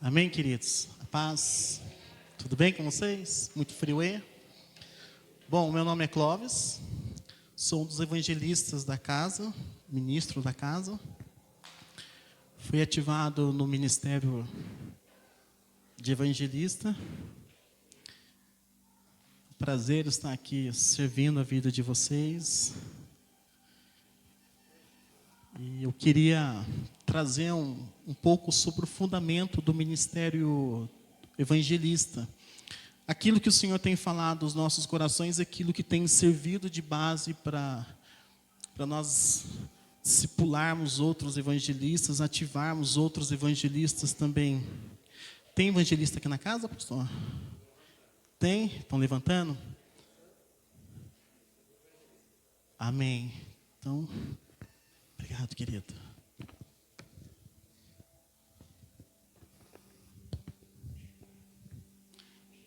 Amém, queridos? A paz. Tudo bem com vocês? Muito frio aí? Bom, meu nome é Clóvis. Sou um dos evangelistas da casa, ministro da casa. Fui ativado no ministério de evangelista. Prazer estar aqui servindo a vida de vocês. E eu queria trazer um pouco sobre o fundamento do ministério evangelista. Aquilo que o Senhor tem falado aos nossos corações, aquilo que tem servido de base para nós discipularmos outros evangelistas, ativarmos outros evangelistas também. Tem evangelista aqui na casa, pastor? Tem? Estão levantando? Amém. Então, obrigado, querido.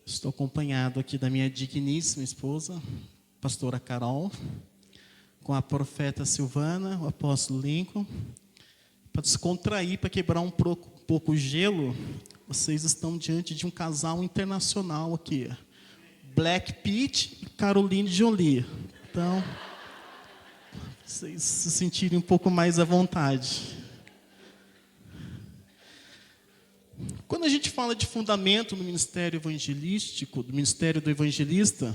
Estou acompanhado aqui da minha digníssima esposa, pastora Carol, com a profeta Silvana, o apóstolo Lincoln. Para descontrair, para quebrar um pouco o gelo, vocês estão diante de um casal internacional aqui. Black Pitt e Caroline Jolie. Então, vocês se sentirem um pouco mais à vontade. Quando a gente fala de fundamento no ministério evangelístico, do ministério do evangelista,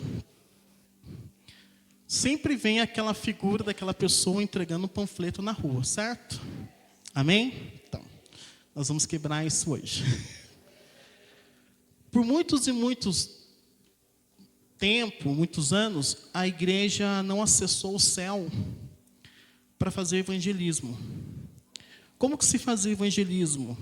sempre vem aquela figura daquela pessoa entregando um panfleto na rua, certo? Amém? Então, nós vamos quebrar isso hoje. Por muitos e muitos muitos anos, a igreja não acessou o céu para fazer evangelismo. Como que se fazia evangelismo?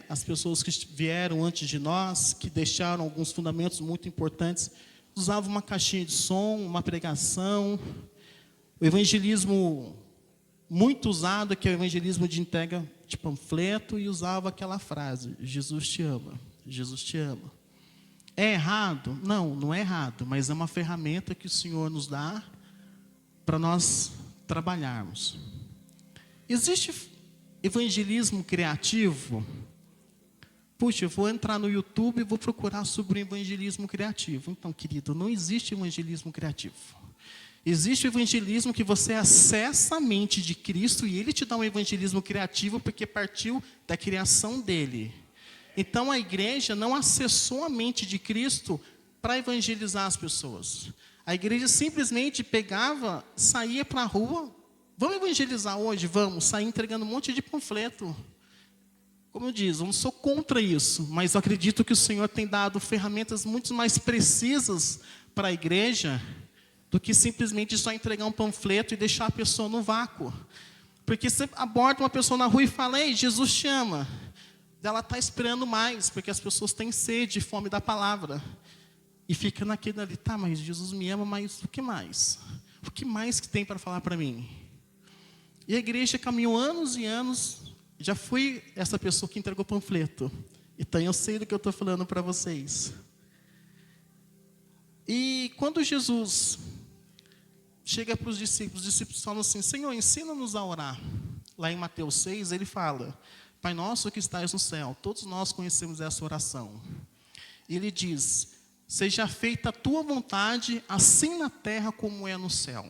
As pessoas que vieram antes de nós, que deixaram alguns fundamentos muito importantes, usavam uma caixinha de som, uma pregação. O evangelismo muito usado, que é o evangelismo de entrega de panfleto, e usava aquela frase: Jesus te ama, Jesus te ama. É errado? Não, não é errado, mas é uma ferramenta que o Senhor nos dá para nós trabalharmos. Existe evangelismo criativo? Puxa, eu vou entrar no YouTube e vou procurar sobre o evangelismo criativo. Então, querido, não existe evangelismo criativo. Existe o evangelismo que você acessa a mente de Cristo e Ele te dá um evangelismo criativo porque partiu da criação dEle. Então, a igreja não acessou a mente de Cristo para evangelizar as pessoas. A igreja simplesmente pegava, saía para a rua. Vamos evangelizar hoje? Vamos. Sair entregando um monte de panfleto. Como eu disse, eu não sou contra isso, mas eu acredito que o Senhor tem dado ferramentas muito mais precisas para a igreja do que simplesmente só entregar um panfleto e deixar a pessoa no vácuo. Porque você aborda uma pessoa na rua e fala: ei, Jesus te ama. Ela está esperando mais, porque as pessoas têm sede e fome da palavra. E fica naquele ali: tá, mas Jesus me ama, mas o que mais? O que mais que tem para falar para mim? E a igreja caminhou anos e anos. Já fui essa pessoa que entregou panfleto. Então eu sei do que eu estou falando para vocês. E quando Jesus chega para os discípulos falam assim: Senhor, ensina-nos a orar. Lá em Mateus 6, ele fala: Pai nosso que estais no céu. Todos nós conhecemos essa oração. E ele diz: seja feita a tua vontade, assim na terra como é no céu.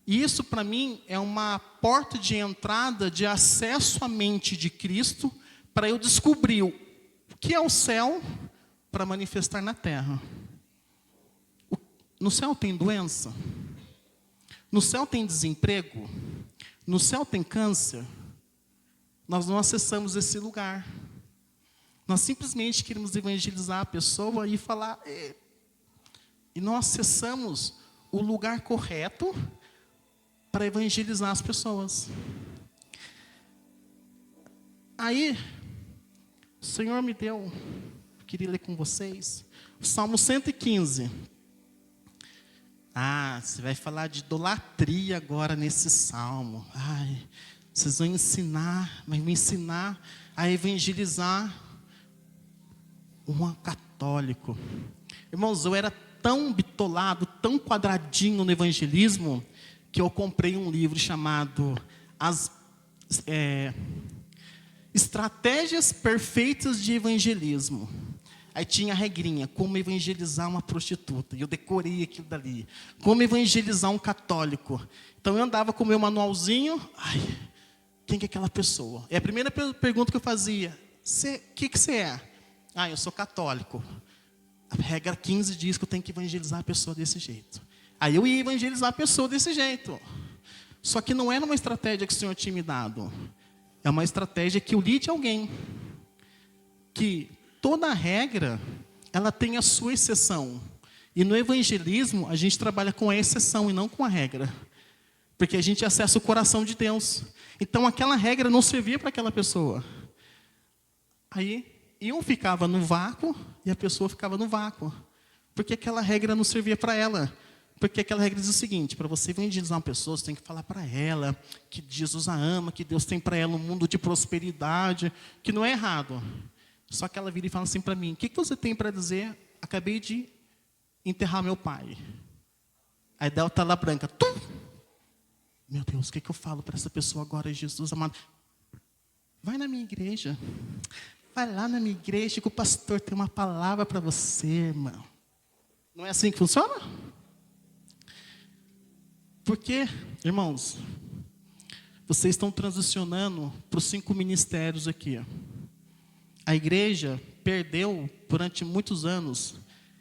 E isso para mim é uma porta de entrada, de acesso à mente de Cristo, para eu descobrir o que é o céu para manifestar na terra. No céu tem doença? No céu tem desemprego? No céu tem câncer? Nós não acessamos esse lugar. Nós simplesmente queremos evangelizar a pessoa e falar. E não acessamos o lugar correto para evangelizar as pessoas. Aí, o Senhor me deu, queria ler com vocês, o Salmo 115. Você vai falar de idolatria agora nesse salmo. Vocês vão me ensinar a evangelizar um católico. Irmãos, eu era tão bitolado, tão quadradinho no evangelismo, que eu comprei um livro chamado Estratégias perfeitas de evangelismo. Aí tinha a regrinha, como evangelizar uma prostituta. E eu decorei aquilo dali. Como evangelizar um católico. Então eu andava com o meu manualzinho. Ai, quem que é aquela pessoa? É a primeira pergunta que eu fazia. O que você é? Ah, eu sou católico. A regra 15 diz que eu tenho que evangelizar a pessoa desse jeito. Aí eu ia evangelizar a pessoa desse jeito. Só que não era uma estratégia que o Senhor tinha me dado. É uma estratégia que eu li de alguém. Que toda regra, ela tem a sua exceção. E no evangelismo, a gente trabalha com a exceção e não com a regra. Porque a gente acessa o coração de Deus. Então aquela regra não servia para aquela pessoa. Aí eu ficava no vácuo e a pessoa ficava no vácuo. Porque aquela regra não servia para ela. Porque aquela regra diz o seguinte, para você evangelizar uma pessoa, você tem que falar para ela que Jesus a ama, que Deus tem para ela um mundo de prosperidade, que não é errado. Só que ela vira e fala assim para mim, o que você tem para dizer? Acabei de enterrar meu pai. Aí dela está lá branca. Tum! Meu Deus, o que eu falo para essa pessoa agora, Jesus amado? Vai na minha igreja. Vai lá na minha igreja que o pastor tem uma palavra para você, irmão. Não é assim que funciona? Porque, irmãos, vocês estão transicionando para os 5 ministérios aqui. A igreja perdeu, durante muitos anos,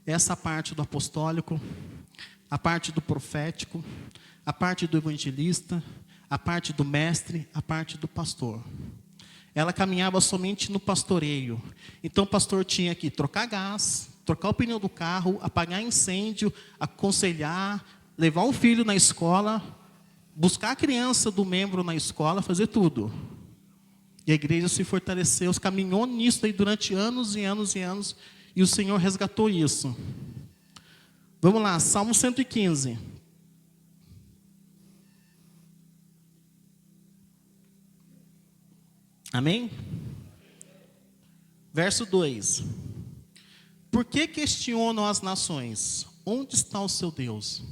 essa parte do apostólico, a parte do profético, a parte do evangelista, a parte do mestre, a parte do pastor. Ela caminhava somente no pastoreio. Então o pastor tinha que trocar gás, trocar o pneu do carro, apagar incêndio, aconselhar, levar o filho na escola, buscar a criança do membro na escola, fazer tudo. E a igreja se fortaleceu, caminhou nisso aí durante anos e anos e anos, e o Senhor resgatou isso. Vamos lá, Salmo 115. Amém? Verso 2. Por que questionam as nações? Onde está o seu Deus?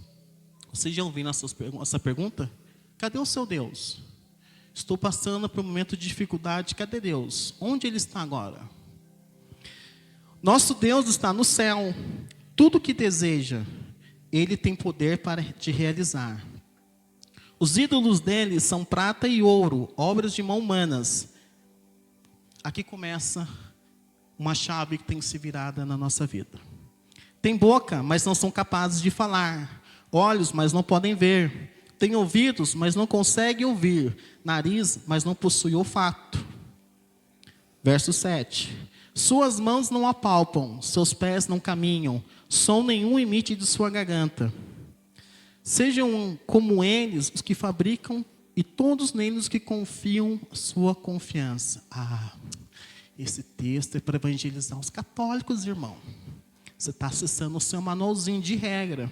Vocês já ouviram essa pergunta? Cadê o seu Deus? Estou passando por um momento de dificuldade. Cadê Deus? Onde Ele está agora? Nosso Deus está no céu. Tudo o que deseja, Ele tem poder para te realizar. Os ídolos dele são prata e ouro, obras de mãos humanas. Aqui começa uma chave que tem que ser virada na nossa vida. Tem boca, mas não são capazes de falar. Olhos, mas não podem ver. Tem ouvidos, mas não conseguem ouvir. Nariz, mas não possui olfato. Verso 7. Suas mãos não apalpam, seus pés não caminham, som nenhum emite de sua garganta. Sejam como eles os que fabricam e todos neles os que confiam sua confiança. Esse texto é para evangelizar os católicos, irmão. Você está acessando o seu manualzinho de regra.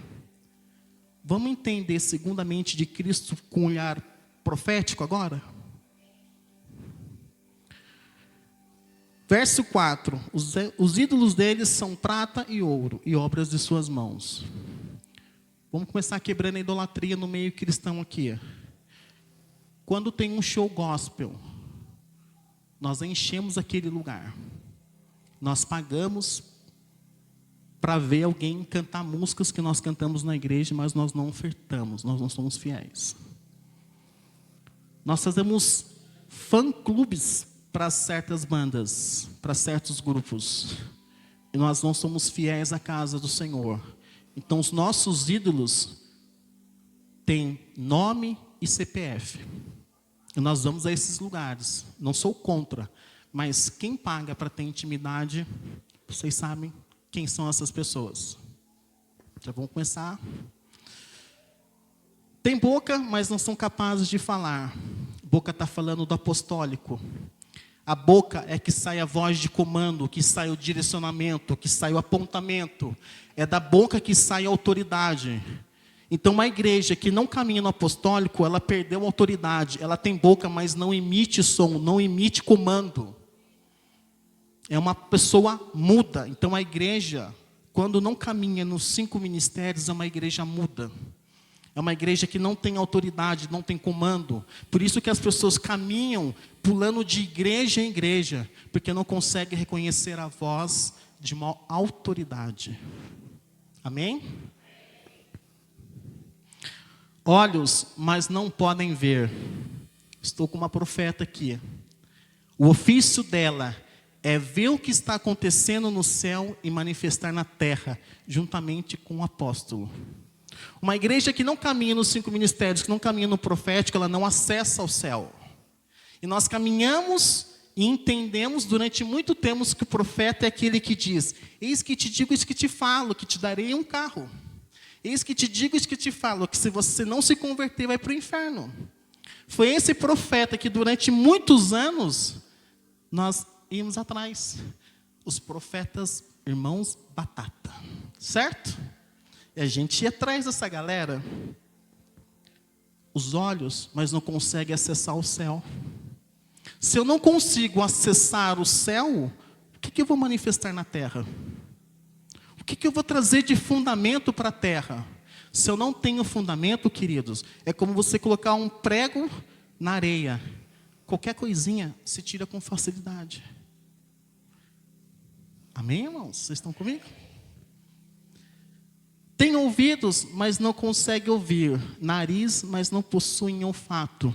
Vamos entender segundo a mente de Cristo com um olhar profético agora? Verso 4. Os ídolos deles são prata e ouro e obras de suas mãos. Vamos começar quebrando a idolatria no meio cristão aqui. Quando tem um show gospel, nós enchemos aquele lugar. Nós pagamos para ver alguém cantar músicas que nós cantamos na igreja, mas nós não ofertamos, nós não somos fiéis. Nós fazemos fã-clubes para certas bandas, para certos grupos. E nós não somos fiéis à casa do Senhor. Então os nossos ídolos têm nome e CPF. E nós vamos a esses lugares. Não sou contra, mas quem paga para ter intimidade, vocês sabem quem são essas pessoas. Já vamos começar. Tem boca, mas não são capazes de falar. Boca está falando do apostólico. A boca é que sai a voz de comando, que sai o direcionamento, que sai o apontamento. É da boca que sai a autoridade. Então, uma igreja que não caminha no apostólico, ela perdeu a autoridade. Ela tem boca, mas não emite som, não emite comando. É uma pessoa muda. Então, a igreja, quando não caminha nos 5 ministérios, é uma igreja muda. É uma igreja que não tem autoridade, não tem comando. Por isso que as pessoas caminham pulando de igreja em igreja, porque não conseguem reconhecer a voz de uma autoridade. Amém? Olhos, mas não podem ver. Estou com uma profeta aqui. O ofício dela é ver o que está acontecendo no céu e manifestar na terra, juntamente com o apóstolo. Uma igreja que não caminha nos 5 ministérios, que não caminha no profético, ela não acessa o céu. E nós caminhamos e entendemos durante muito tempo que o profeta é aquele que diz: eis que te digo, eis que te falo, que te darei um carro. Eis que te digo, eis que te falo, que se você não se converter, vai para o inferno. Foi esse profeta que durante muitos anos nós íamos atrás. Os profetas irmãos batata, certo? E a gente ia atrás dessa galera. Os olhos, mas não consegue acessar o céu. Se eu não consigo acessar o céu, o que eu vou manifestar na terra? O que eu vou trazer de fundamento para a terra? Se eu não tenho fundamento, queridos, é como você colocar um prego na areia. Qualquer coisinha se tira com facilidade. Amém, irmãos? Vocês estão comigo? Tem ouvidos, mas não consegue ouvir. Nariz, mas não possuem olfato.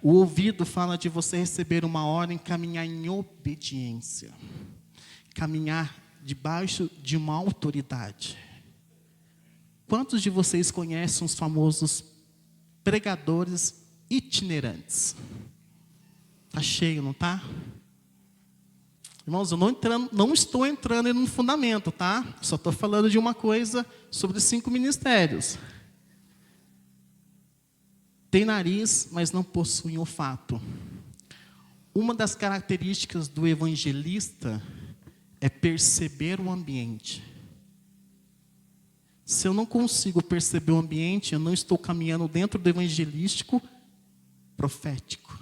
O ouvido fala de você receber uma ordem, caminhar em obediência. Caminhar debaixo de uma autoridade. Quantos de vocês conhecem os famosos pregadores itinerantes? Está cheio, não está? Irmãos, eu não estou entrando no fundamento, tá? Só estou falando de uma coisa sobre 5 ministérios. Tem nariz, mas não possui olfato. Uma das características do evangelista é perceber o ambiente. Se eu não consigo perceber o ambiente, eu não estou caminhando dentro do evangelístico profético.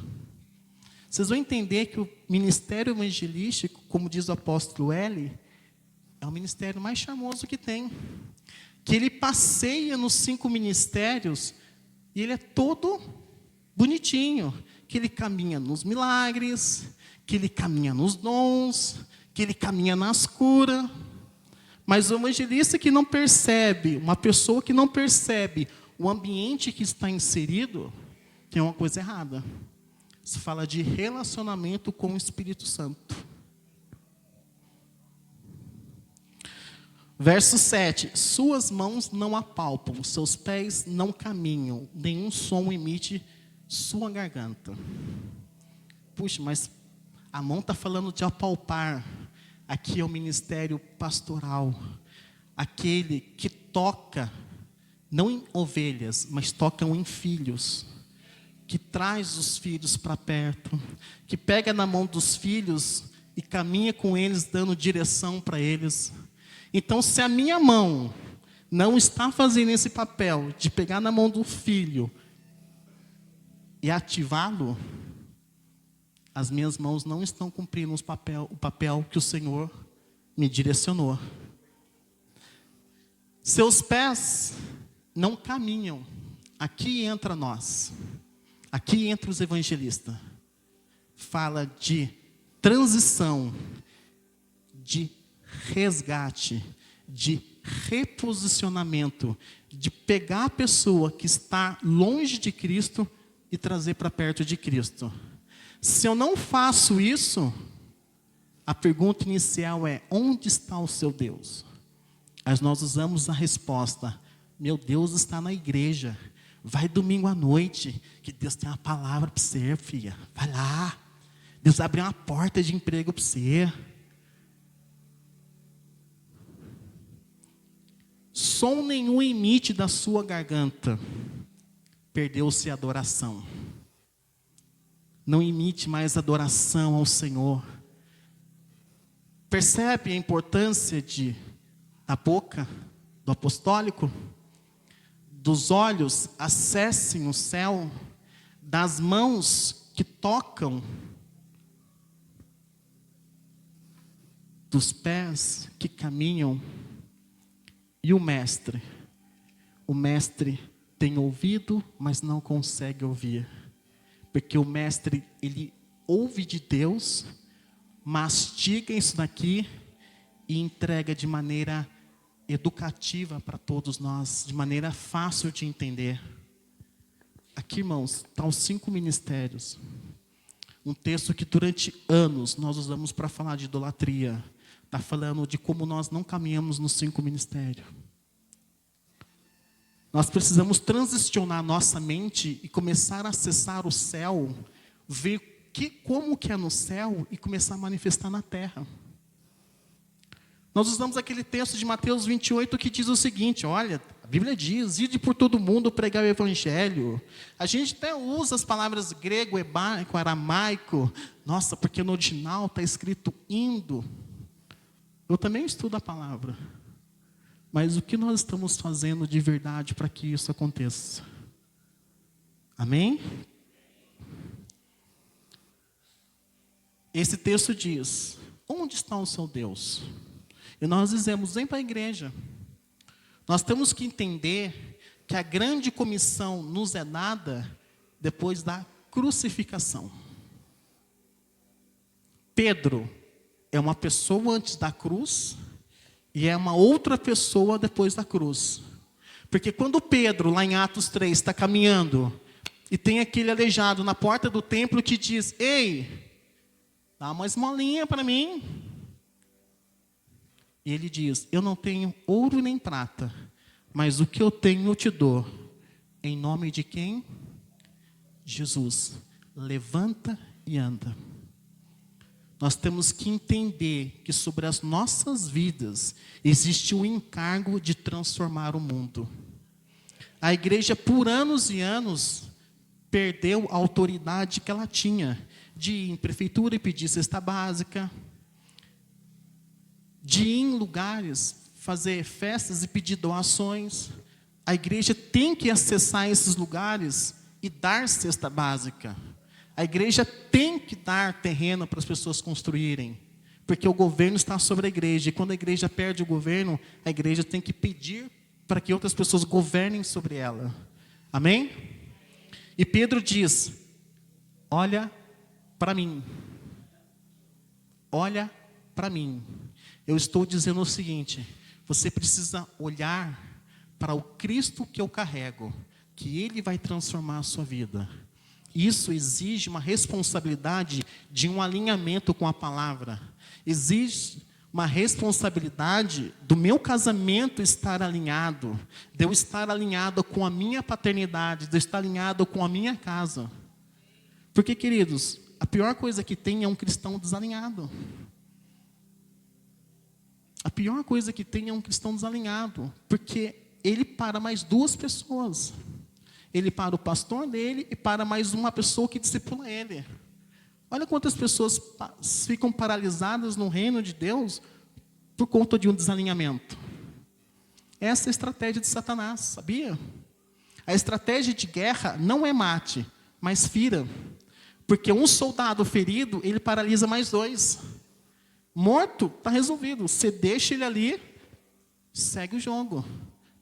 Vocês vão entender que o ministério evangelístico, como diz o apóstolo L, é o ministério mais charmoso que tem. Que ele passeia nos 5 ministérios e ele é todo bonitinho. Que ele caminha nos milagres, que ele caminha nos dons, que ele caminha nas curas. Mas o evangelista que não percebe, uma pessoa que não percebe o ambiente que está inserido, tem uma coisa errada. Se fala de relacionamento com o Espírito Santo. Verso 7. Suas mãos não apalpam, seus pés não caminham, nenhum som emite sua garganta. Puxa, mas a mão está falando de apalpar. Aqui é o ministério pastoral. Aquele que toca, não em ovelhas, mas tocam em filhos. Que traz os filhos para perto, que pega na mão dos filhos e caminha com eles, dando direção para eles. Então, se a minha mão não está fazendo esse papel de pegar na mão do filho e ativá-lo, as minhas mãos não estão cumprindo o papel que o Senhor me direcionou. Seus pés não caminham. Aqui entra nós. Aqui entra os evangelistas. Fala de transição, de resgate, de reposicionamento, de pegar a pessoa que está longe de Cristo e trazer para perto de Cristo. Se eu não faço isso, a pergunta inicial é: onde está o seu Deus? Mas nós usamos a resposta: meu Deus está na igreja. Vai domingo à noite, que Deus tem uma palavra para você, filha. Vai lá. Deus abriu uma porta de emprego para você. Som nenhum emite da sua garganta. Perdeu-se a adoração. Não emite mais adoração ao Senhor. Percebe a importância da boca do apostólico? Dos olhos acessem o céu, das mãos que tocam, dos pés que caminham, e o mestre tem ouvido, mas não consegue ouvir. Porque o mestre, ele ouve de Deus, mastiga isso daqui e entrega de maneira educativa para todos nós, de maneira fácil de entender. Aqui, irmãos, estão os 5 ministérios. Um texto que durante anos nós usamos para falar de idolatria. Está falando de como nós não caminhamos nos 5 ministérios. Nós precisamos transicionar nossa mente e começar a acessar o céu, ver como que é no céu e começar a manifestar na terra. Nós usamos aquele texto de Mateus 28 que diz o seguinte, olha, a Bíblia diz, ide por todo mundo pregar o evangelho. A gente até usa as palavras grego, hebraico, aramaico. Nossa, porque no original está escrito indo. Eu também estudo a palavra. Mas o que nós estamos fazendo de verdade para que isso aconteça? Amém? Esse texto diz, onde está o seu Deus? E nós dizemos, vem para a igreja. Nós temos que entender que a grande comissão nos é dada depois da crucificação. Pedro é uma pessoa antes da cruz e é uma outra pessoa depois da cruz. Porque quando Pedro, lá em Atos 3, está caminhando e tem aquele aleijado na porta do templo que diz, ei, dá uma esmolinha para mim. E ele diz, eu não tenho ouro nem prata, mas o que eu tenho eu te dou. Em nome de quem? Jesus. Levanta e anda. Nós temos que entender que sobre as nossas vidas existe o encargo de transformar o mundo. A igreja, por anos e anos, perdeu a autoridade que ela tinha de ir em prefeitura e pedir cesta básica, de ir em lugares, fazer festas e pedir doações. A igreja tem que acessar esses lugares e dar cesta básica. A igreja tem que dar terreno para as pessoas construírem, porque o governo está sobre a igreja. E quando a igreja perde o governo, a igreja tem que pedir para que outras pessoas governem sobre ela. Amém? E Pedro diz, olha para mim. Olha para mim. Eu estou dizendo o seguinte, você precisa olhar para o Cristo que eu carrego, que Ele vai transformar a sua vida. Isso exige uma responsabilidade de um alinhamento com a palavra. Exige uma responsabilidade do meu casamento estar alinhado, de eu estar alinhado com a minha paternidade, de eu estar alinhado com a minha casa. Porque, queridos, a pior coisa que tem é um cristão desalinhado. A pior coisa que tem é um cristão desalinhado, porque ele para mais 2 pessoas. Ele para o pastor dele e para mais uma pessoa que discipula ele. Olha quantas pessoas ficam paralisadas no reino de Deus por conta de um desalinhamento. Essa é a estratégia de Satanás, sabia? A estratégia de guerra não é mate, mas fira. Porque um soldado ferido, ele paralisa mais 2. Morto, está resolvido. Você deixa ele ali, segue o jogo.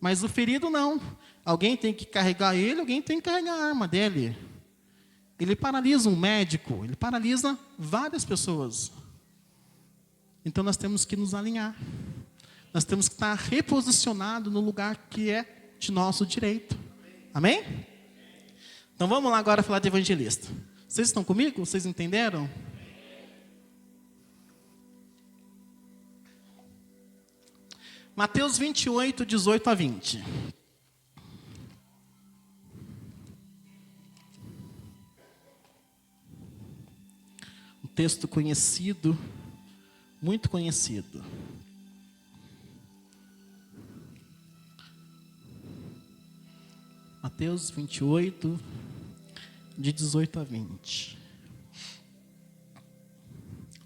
Mas o ferido não. Alguém tem que carregar ele, alguém tem que carregar a arma dele. Ele paralisa um médico, ele paralisa várias pessoas. Então nós temos que nos alinhar. Nós temos que estar reposicionados no lugar que é de nosso direito. Amém? Então vamos lá agora falar de evangelista. Vocês estão comigo? Vocês entenderam? Mateus 28, 18 a 20. Um texto conhecido, muito conhecido. Mateus 28, de 18 a 20.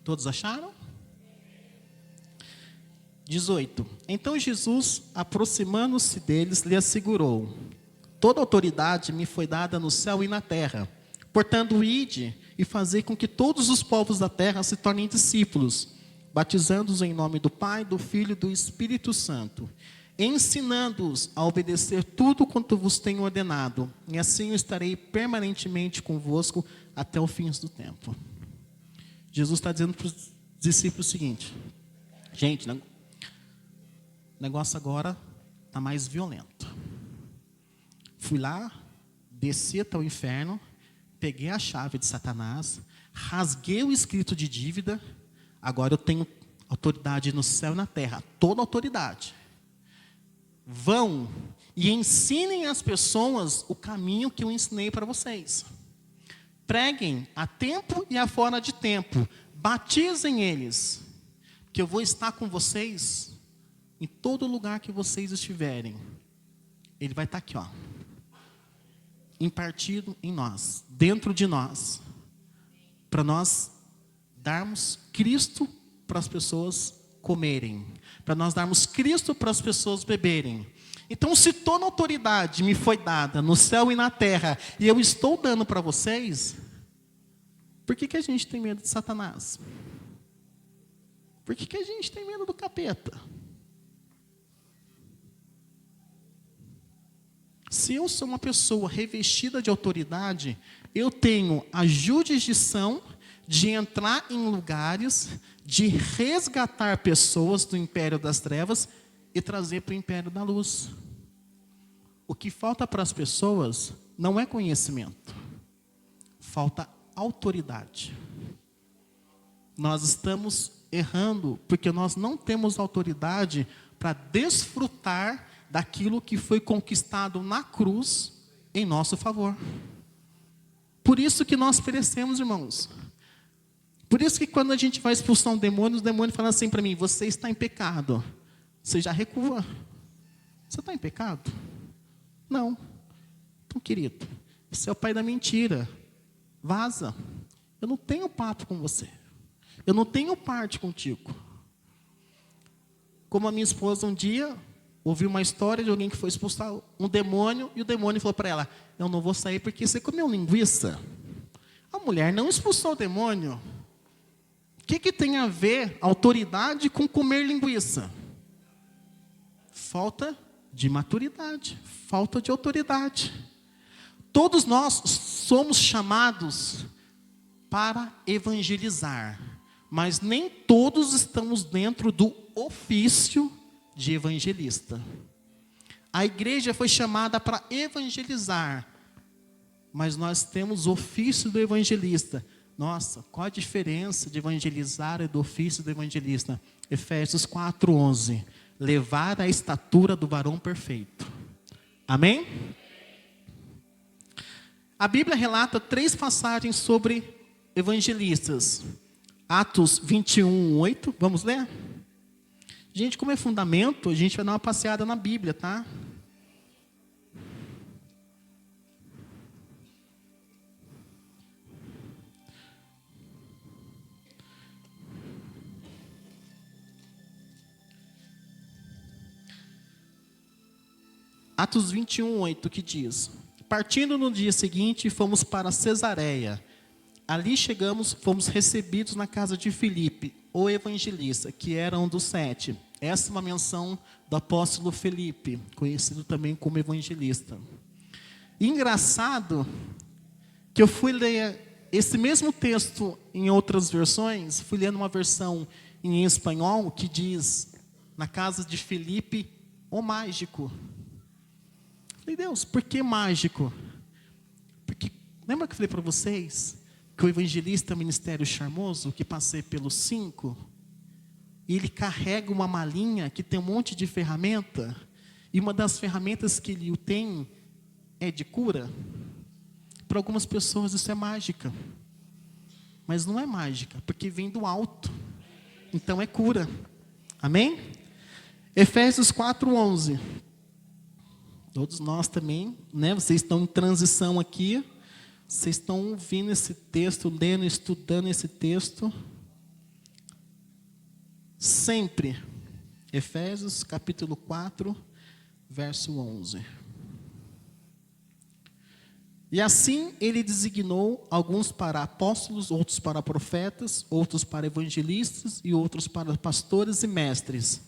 Todos acharam? 18. Então Jesus, aproximando-se deles, lhe assegurou: toda autoridade me foi dada no céu e na terra. Portanto, ide e fazei com que todos os povos da terra se tornem discípulos, batizando-os em nome do Pai, do Filho e do Espírito Santo, ensinando-os a obedecer tudo quanto vos tenho ordenado, e assim eu estarei permanentemente convosco até o fim do tempo. Jesus está dizendo para os discípulos o seguinte: gente, o negócio agora está mais violento. Fui lá, desci até o inferno, peguei a chave de Satanás, rasguei o escrito de dívida, agora eu tenho autoridade no céu e na terra, toda autoridade. Vão e ensinem às pessoas o caminho que eu ensinei para vocês. Preguem a tempo e a fora de tempo. Batizem eles, que eu vou estar com vocês em todo lugar que vocês estiverem. Ele vai estar aqui, ó, impartido em nós, dentro de nós, para nós darmos Cristo para as pessoas comerem, para nós darmos Cristo para as pessoas beberem. Então, se toda autoridade me foi dada no céu e na terra, e eu estou dando para vocês, por que a gente tem medo de Satanás? Por que a gente tem medo do capeta? Se eu sou uma pessoa revestida de autoridade, eu tenho a jurisdição de entrar em lugares, de resgatar pessoas do império das trevas e trazer para o império da luz. O que falta para as pessoas não é conhecimento, falta autoridade. Nós estamos errando porque nós não temos autoridade para desfrutar daquilo que foi conquistado na cruz em nosso favor. Por isso que nós perecemos, irmãos. Por isso que quando a gente vai expulsar um demônio, os demônios falam assim para mim: você está em pecado. Você já recua. Você está em pecado? Não. Então, querido, você é o pai da mentira. Vaza. Eu não tenho papo com você. Eu não tenho parte contigo. Como a minha esposa um dia ouviu uma história de alguém que foi expulsar um demônio, e o demônio falou para ela: eu não vou sair porque você comeu linguiça. A mulher não expulsou o demônio. O que tem a ver autoridade com comer linguiça? Falta de maturidade, falta de autoridade. Todos nós somos chamados para evangelizar, mas nem todos estamos dentro do ofício de evangelista. A igreja foi chamada para evangelizar, mas nós temos o ofício do evangelista. Nossa, qual a diferença de evangelizar e do ofício do evangelista? Efésios 4:11. Levar a estatura do varão perfeito. Amém? A Bíblia relata 3 passagens sobre evangelistas. Atos 21:8. Vamos ler? Gente, como é fundamento, a gente vai dar uma passeada na Bíblia, tá? Atos 21:8, que diz: partindo no dia seguinte, fomos para Cesareia. Ali chegamos, fomos recebidos na casa de Filipe, o evangelista, que era um dos 7. Essa é uma menção do apóstolo Filipe, conhecido também como evangelista. E engraçado que eu fui ler esse mesmo texto em outras versões, fui lendo uma versão em espanhol que diz: na casa de Filipe, o mágico. Falei: Deus, por que mágico? Porque, lembra que eu falei para vocês que o evangelista é um ministério charmoso, que passei pelos 5, e ele carrega uma malinha que tem um monte de ferramenta, e uma das ferramentas que ele tem é de cura. Para algumas pessoas isso é mágica, mas não é mágica, porque vem do alto, então é cura. Amém? Efésios 4:11. Todos nós também, né? Vocês estão em transição aqui. Vocês estão ouvindo esse texto, lendo, estudando esse texto. Sempre. Efésios capítulo 4, verso 11. E assim ele designou alguns para apóstolos, outros para profetas, outros para evangelistas e outros para pastores e mestres.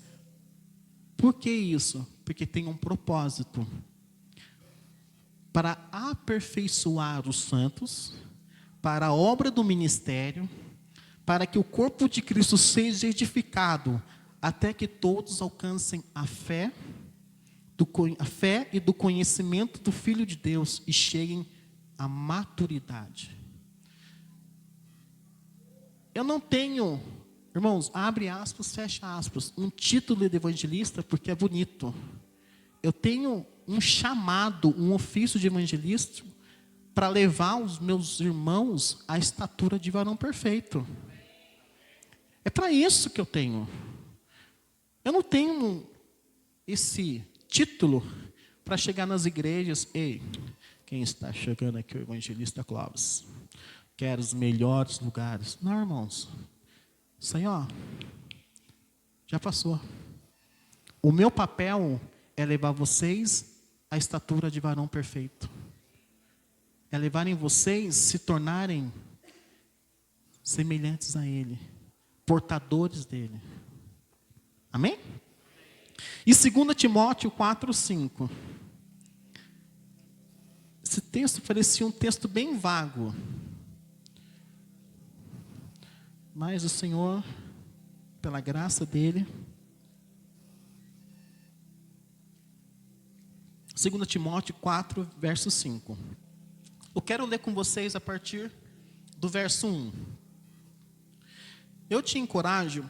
Por que isso? Porque tem um propósito. Para aperfeiçoar os santos, para a obra do ministério, para que o corpo de Cristo seja edificado, até que todos alcancem a fé e do conhecimento do Filho de Deus e cheguem à maturidade. Eu não tenho, irmãos, abre aspas, fecha aspas, um título de evangelista porque é bonito. Eu tenho um chamado, um ofício de evangelista para levar os meus irmãos à estatura de varão perfeito. É para isso que eu tenho. Eu não tenho esse título para chegar nas igrejas. Ei, quem está chegando aqui é o evangelista Clóvis. Quero os melhores lugares. Não, irmãos. Isso aí, já passou. O meu papel é levar vocês à estatura de varão perfeito. É levarem vocês se tornarem semelhantes a Ele, portadores dele. Amém? E 2 Timóteo 4:5. Esse texto parecia um texto bem vago. Mas o Senhor, pela graça dele, 2 Timóteo 4, verso 5. Eu quero ler com vocês a partir do verso 1. Eu te encorajo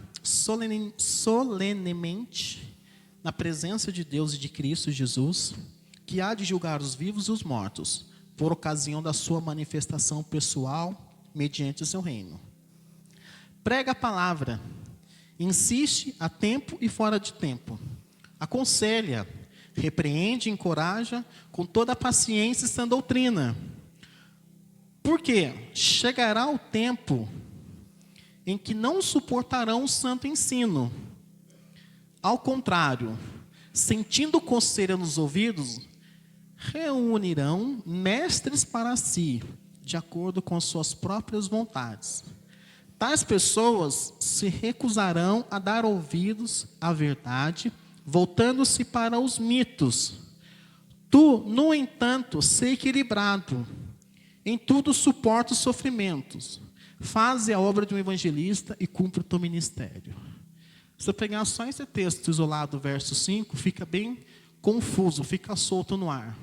solenemente na presença de Deus e de Cristo Jesus, que há de julgar os vivos e os mortos, por ocasião da sua manifestação pessoal, mediante o seu reino. Prega a palavra, insiste a tempo e fora de tempo, aconselha, repreende e encoraja com toda a paciência e sã doutrina. Porque chegará o tempo em que não suportarão o santo ensino. Ao contrário, sentindo coceira nos ouvidos, reunirão mestres para si, de acordo com as suas próprias vontades. Tais pessoas se recusarão a dar ouvidos à verdade, voltando-se para os mitos. Tu, no entanto, sê equilibrado, em tudo suporta os sofrimentos, faze a obra de um evangelista e cumpre o teu ministério. Se eu pegar só esse texto isolado, verso 5, fica bem confuso, fica solto no ar.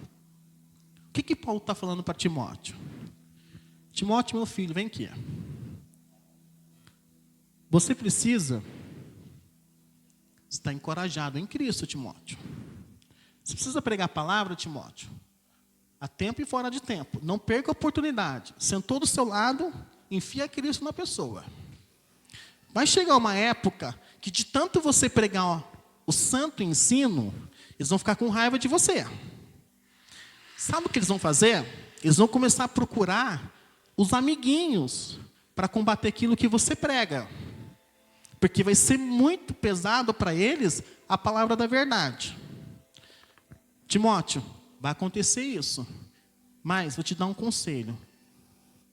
O que Paulo está falando para Timóteo? Timóteo, meu filho, vem aqui. Você precisa estar encorajado em Cristo, Timóteo. Você precisa pregar a palavra, Timóteo, a tempo e fora de tempo. Não perca a oportunidade. Sentou do seu lado, enfia Cristo na pessoa. Vai chegar uma época que de tanto você pregar o santo ensino, eles vão ficar com raiva de você. Sabe o que eles vão fazer? Eles vão começar a procurar os amiguinhos para combater aquilo que você prega. Porque vai ser muito pesado para eles a palavra da verdade. Timóteo, vai acontecer isso. Mas vou te dar um conselho.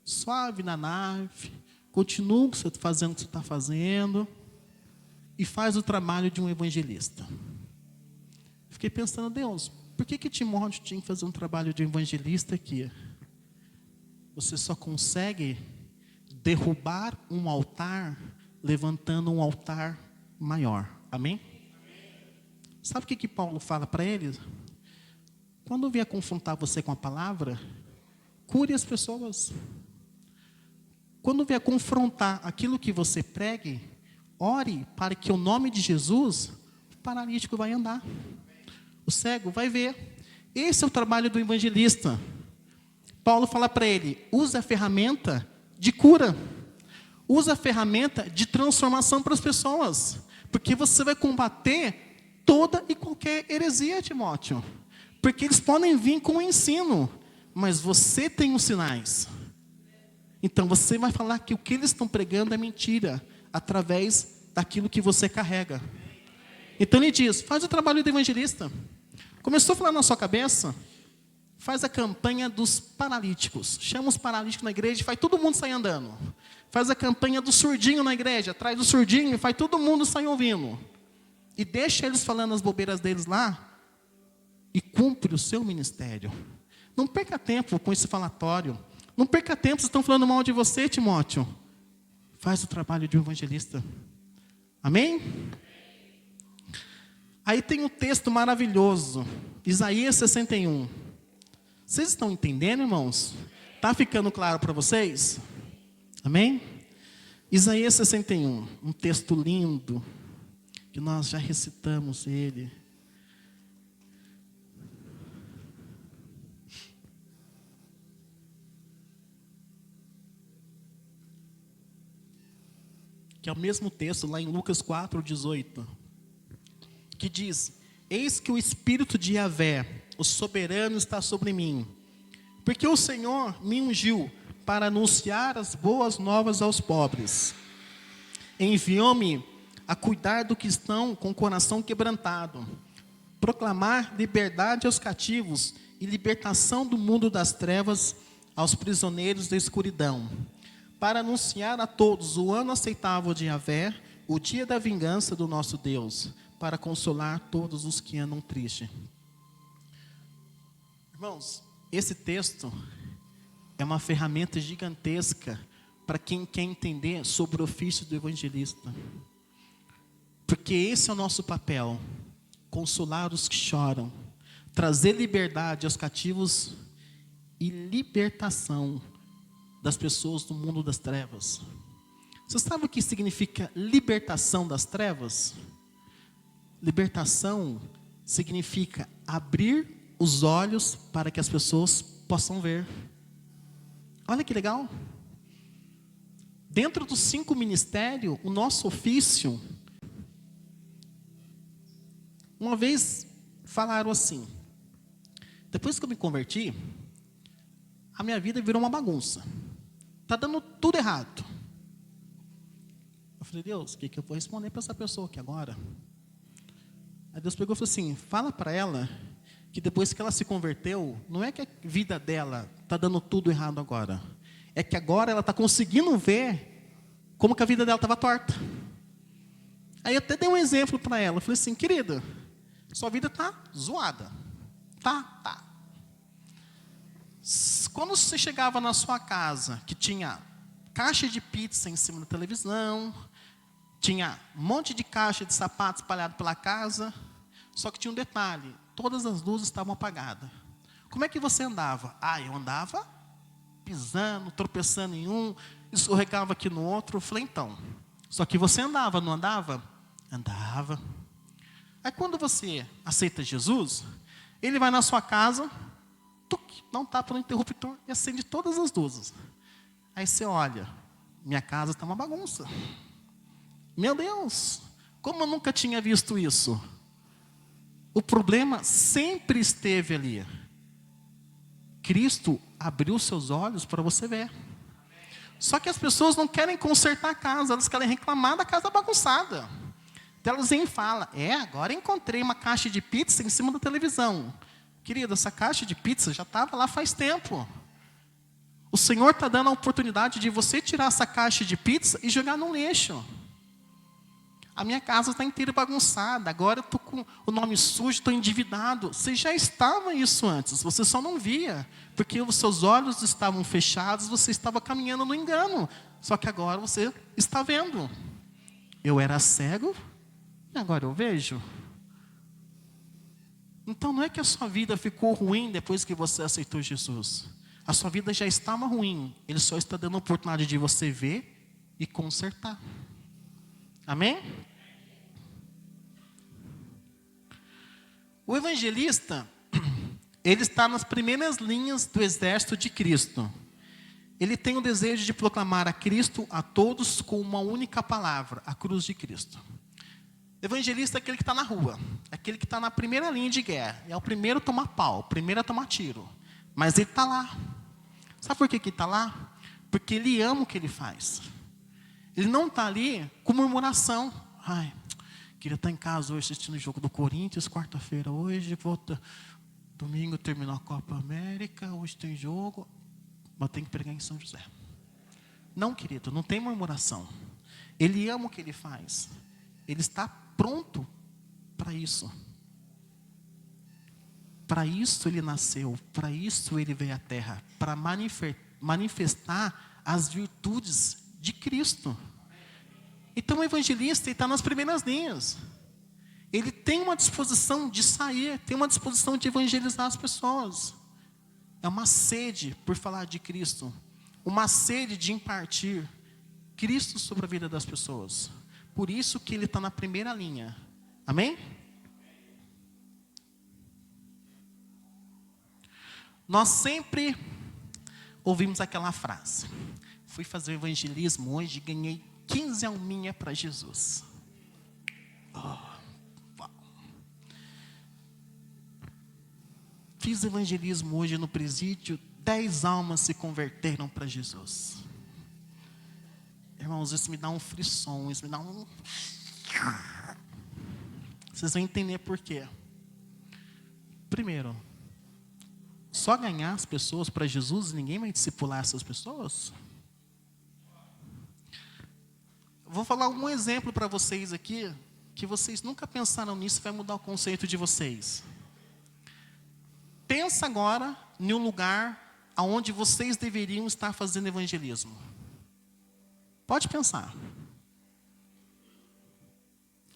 Suave na nave, continua fazendo o que você está fazendo e faz o trabalho de um evangelista. Fiquei pensando, Deus, por que Timóteo tinha que fazer um trabalho de evangelista aqui? Você só consegue derrubar um altar levantando um altar maior. Amém? Sabe o que Paulo fala para eles? Quando vier confrontar você com a palavra, cure as pessoas. Quando vier confrontar aquilo que você pregue, ore para que o nome de Jesus, o paralítico vai andar. O cego vai ver. Esse é o trabalho do evangelista. Paulo fala para ele, use a ferramenta de cura. Use a ferramenta de transformação para as pessoas. Porque você vai combater toda e qualquer heresia, Timóteo. Porque eles podem vir com o ensino, mas você tem os sinais. Então você vai falar que o que eles estão pregando é mentira, através daquilo que você carrega. Então ele diz, faz o trabalho do evangelista. Começou a falar na sua cabeça, faz a campanha dos paralíticos. Chama os paralíticos na igreja e faz todo mundo sair andando. Faz a campanha do surdinho na igreja, traz o surdinho e faz todo mundo sair ouvindo. e deixa eles falando as bobeiras deles lá e cumpre o seu ministério. Não perca tempo com esse falatório. Não perca tempo se estão falando mal de você, Timóteo. Faz o trabalho de um evangelista. Amém? Aí tem um texto maravilhoso, Isaías 61. Vocês estão entendendo, irmãos? Está ficando claro para vocês? Amém? Isaías 61, um texto lindo, que nós já recitamos ele. Que é o mesmo texto lá em Lucas 4:18, que diz: eis que o Espírito de Yahvé, o soberano, está sobre mim, porque o Senhor me ungiu para anunciar as boas novas aos pobres. Enviou-me a cuidar do que estão com o coração quebrantado, proclamar liberdade aos cativos e libertação do mundo das trevas aos prisioneiros da escuridão, para anunciar a todos o ano aceitável de Yahvé, o dia da vingança do nosso Deus, para consolar todos os que andam tristes. Irmãos, esse texto é uma ferramenta gigantesca para quem quer entender sobre o ofício do evangelista. Porque esse é o nosso papel: consolar os que choram, trazer liberdade aos cativos e libertação das pessoas do mundo das trevas. Você sabe o que significa libertação das trevas? Libertação significa abrir os olhos para que as pessoas possam ver. Olha que legal. Dentro dos 5 ministérios, o nosso ofício, uma vez falaram assim: depois que eu me converti, a minha vida virou uma bagunça. Está dando tudo errado. Eu falei: Deus, o que eu vou responder para essa pessoa aqui agora? Aí Deus pegou e falou assim: fala para ela que depois que ela se converteu, não é que a vida dela está dando tudo errado agora. É que agora ela está conseguindo ver como que a vida dela estava torta. Aí eu até dei um exemplo para ela. Eu falei assim: querida, sua vida está zoada. Tá. Quando você chegava na sua casa, que tinha caixa de pizza em cima da televisão, tinha um monte de caixa de sapatos espalhado pela casa, só que tinha um detalhe: todas as luzes estavam apagadas. Como é que você andava? Eu andava pisando, tropeçando em um, escorregava aqui no outro. Eu falei: então, só que você andava, não andava? Andava. Aí quando você aceita Jesus, Ele vai na sua casa, dá um tapa no interruptor e acende todas as luzes. Aí você olha: minha casa está uma bagunça. Meu Deus, como eu nunca tinha visto isso? O problema sempre esteve ali. Cristo abriu seus olhos para você ver. Só que as pessoas não querem consertar a casa, elas querem reclamar da casa bagunçada. Então elas vêm e falam: agora encontrei uma caixa de pizza em cima da televisão. Querida, essa caixa de pizza já estava lá faz tempo. O Senhor está dando a oportunidade de você tirar essa caixa de pizza e jogar no lixo. A minha casa está inteira bagunçada, agora eu estou com o nome sujo, estou endividado. Você já estava isso antes, você só não via, porque os seus olhos estavam fechados, você estava caminhando no engano. Só que agora você está vendo. Eu era cego e agora eu vejo. Então não é que a sua vida ficou ruim depois que você aceitou Jesus. A sua vida já estava ruim, Ele só está dando a oportunidade de você ver e consertar. Amém? O evangelista, ele está nas primeiras linhas do exército de Cristo. Ele tem o desejo de proclamar a Cristo a todos com uma única palavra: a cruz de Cristo. O evangelista é aquele que está na rua, é aquele que está na primeira linha de guerra, é o primeiro a tomar pau, o primeiro a tomar tiro, mas ele está lá. Sabe por que ele está lá? Porque ele ama o que ele faz. Ele não está ali com murmuração: queria estar em casa hoje assistindo o jogo do Corinthians, quarta-feira hoje, volta, domingo terminou a Copa América, hoje tem jogo, mas tem que pregar em São José. Não, querido, não tem murmuração. Ele ama o que ele faz. Ele está pronto para isso. Para isso ele nasceu, para isso ele veio à terra, para manifestar as virtudes de Cristo. Então o evangelista está nas primeiras linhas. Ele tem uma disposição de sair, tem uma disposição de evangelizar as pessoas. É uma sede por falar de Cristo, uma sede de impartir Cristo sobre a vida das pessoas. Por isso que ele está na primeira linha. Amém? Nós sempre ouvimos aquela frase: fui fazer evangelismo hoje e ganhei 15 alminhas para Jesus. Fiz evangelismo hoje no presídio, 10 almas se converteram para Jesus. Irmãos, isso me dá um frisson, isso me dá um... Vocês vão entender por quê. Primeiro, só ganhar as pessoas para Jesus e ninguém vai discipular essas pessoas? Vou falar um exemplo para vocês aqui, que vocês nunca pensaram nisso, vai mudar o conceito de vocês. Pensa agora em um lugar onde vocês deveriam estar fazendo evangelismo. Pode pensar.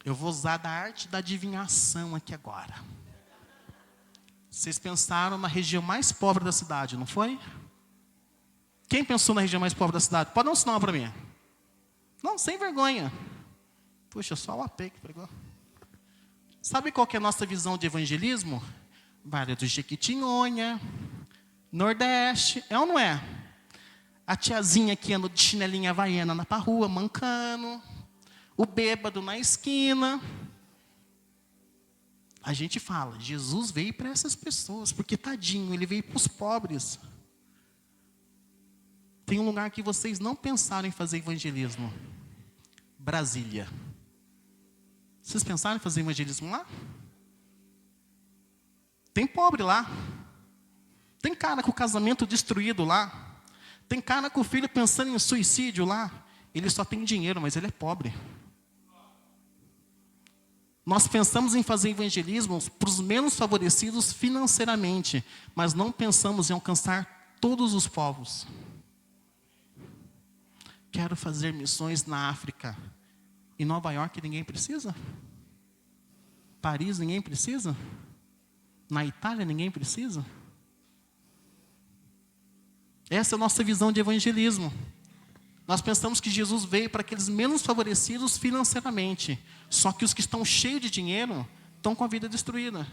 Eu vou usar da arte da adivinhação aqui agora. Vocês pensaram na região mais pobre da cidade, não foi? Quem pensou na região mais pobre da cidade? Pode dar um sinal para mim. Não, sem vergonha. Puxa, só o AP que pregou. Sabe qual que é a nossa visão de evangelismo? Vale do Jequitinhonha, Nordeste, é ou não é? A tiazinha que anda de chinelinha havaiana na rua, mancando. O bêbado na esquina. A gente fala, Jesus veio para essas pessoas, porque tadinho, ele veio para os pobres. Tem um lugar que vocês não pensaram em fazer evangelismo. Brasília. Vocês pensaram em fazer evangelismo lá? Tem pobre lá. Tem cara com o casamento destruído lá. Tem cara com o filho pensando em suicídio lá. Ele só tem dinheiro, mas ele é pobre. Nós pensamos em fazer evangelismo para os menos favorecidos financeiramente, mas não pensamos em alcançar todos os povos. Quero fazer missões na África. Em Nova York ninguém precisa? Paris ninguém precisa? Na Itália ninguém precisa? Essa é a nossa visão de evangelismo. Nós pensamos que Jesus veio para aqueles menos favorecidos financeiramente. Só que os que estão cheios de dinheiro estão com a vida destruída.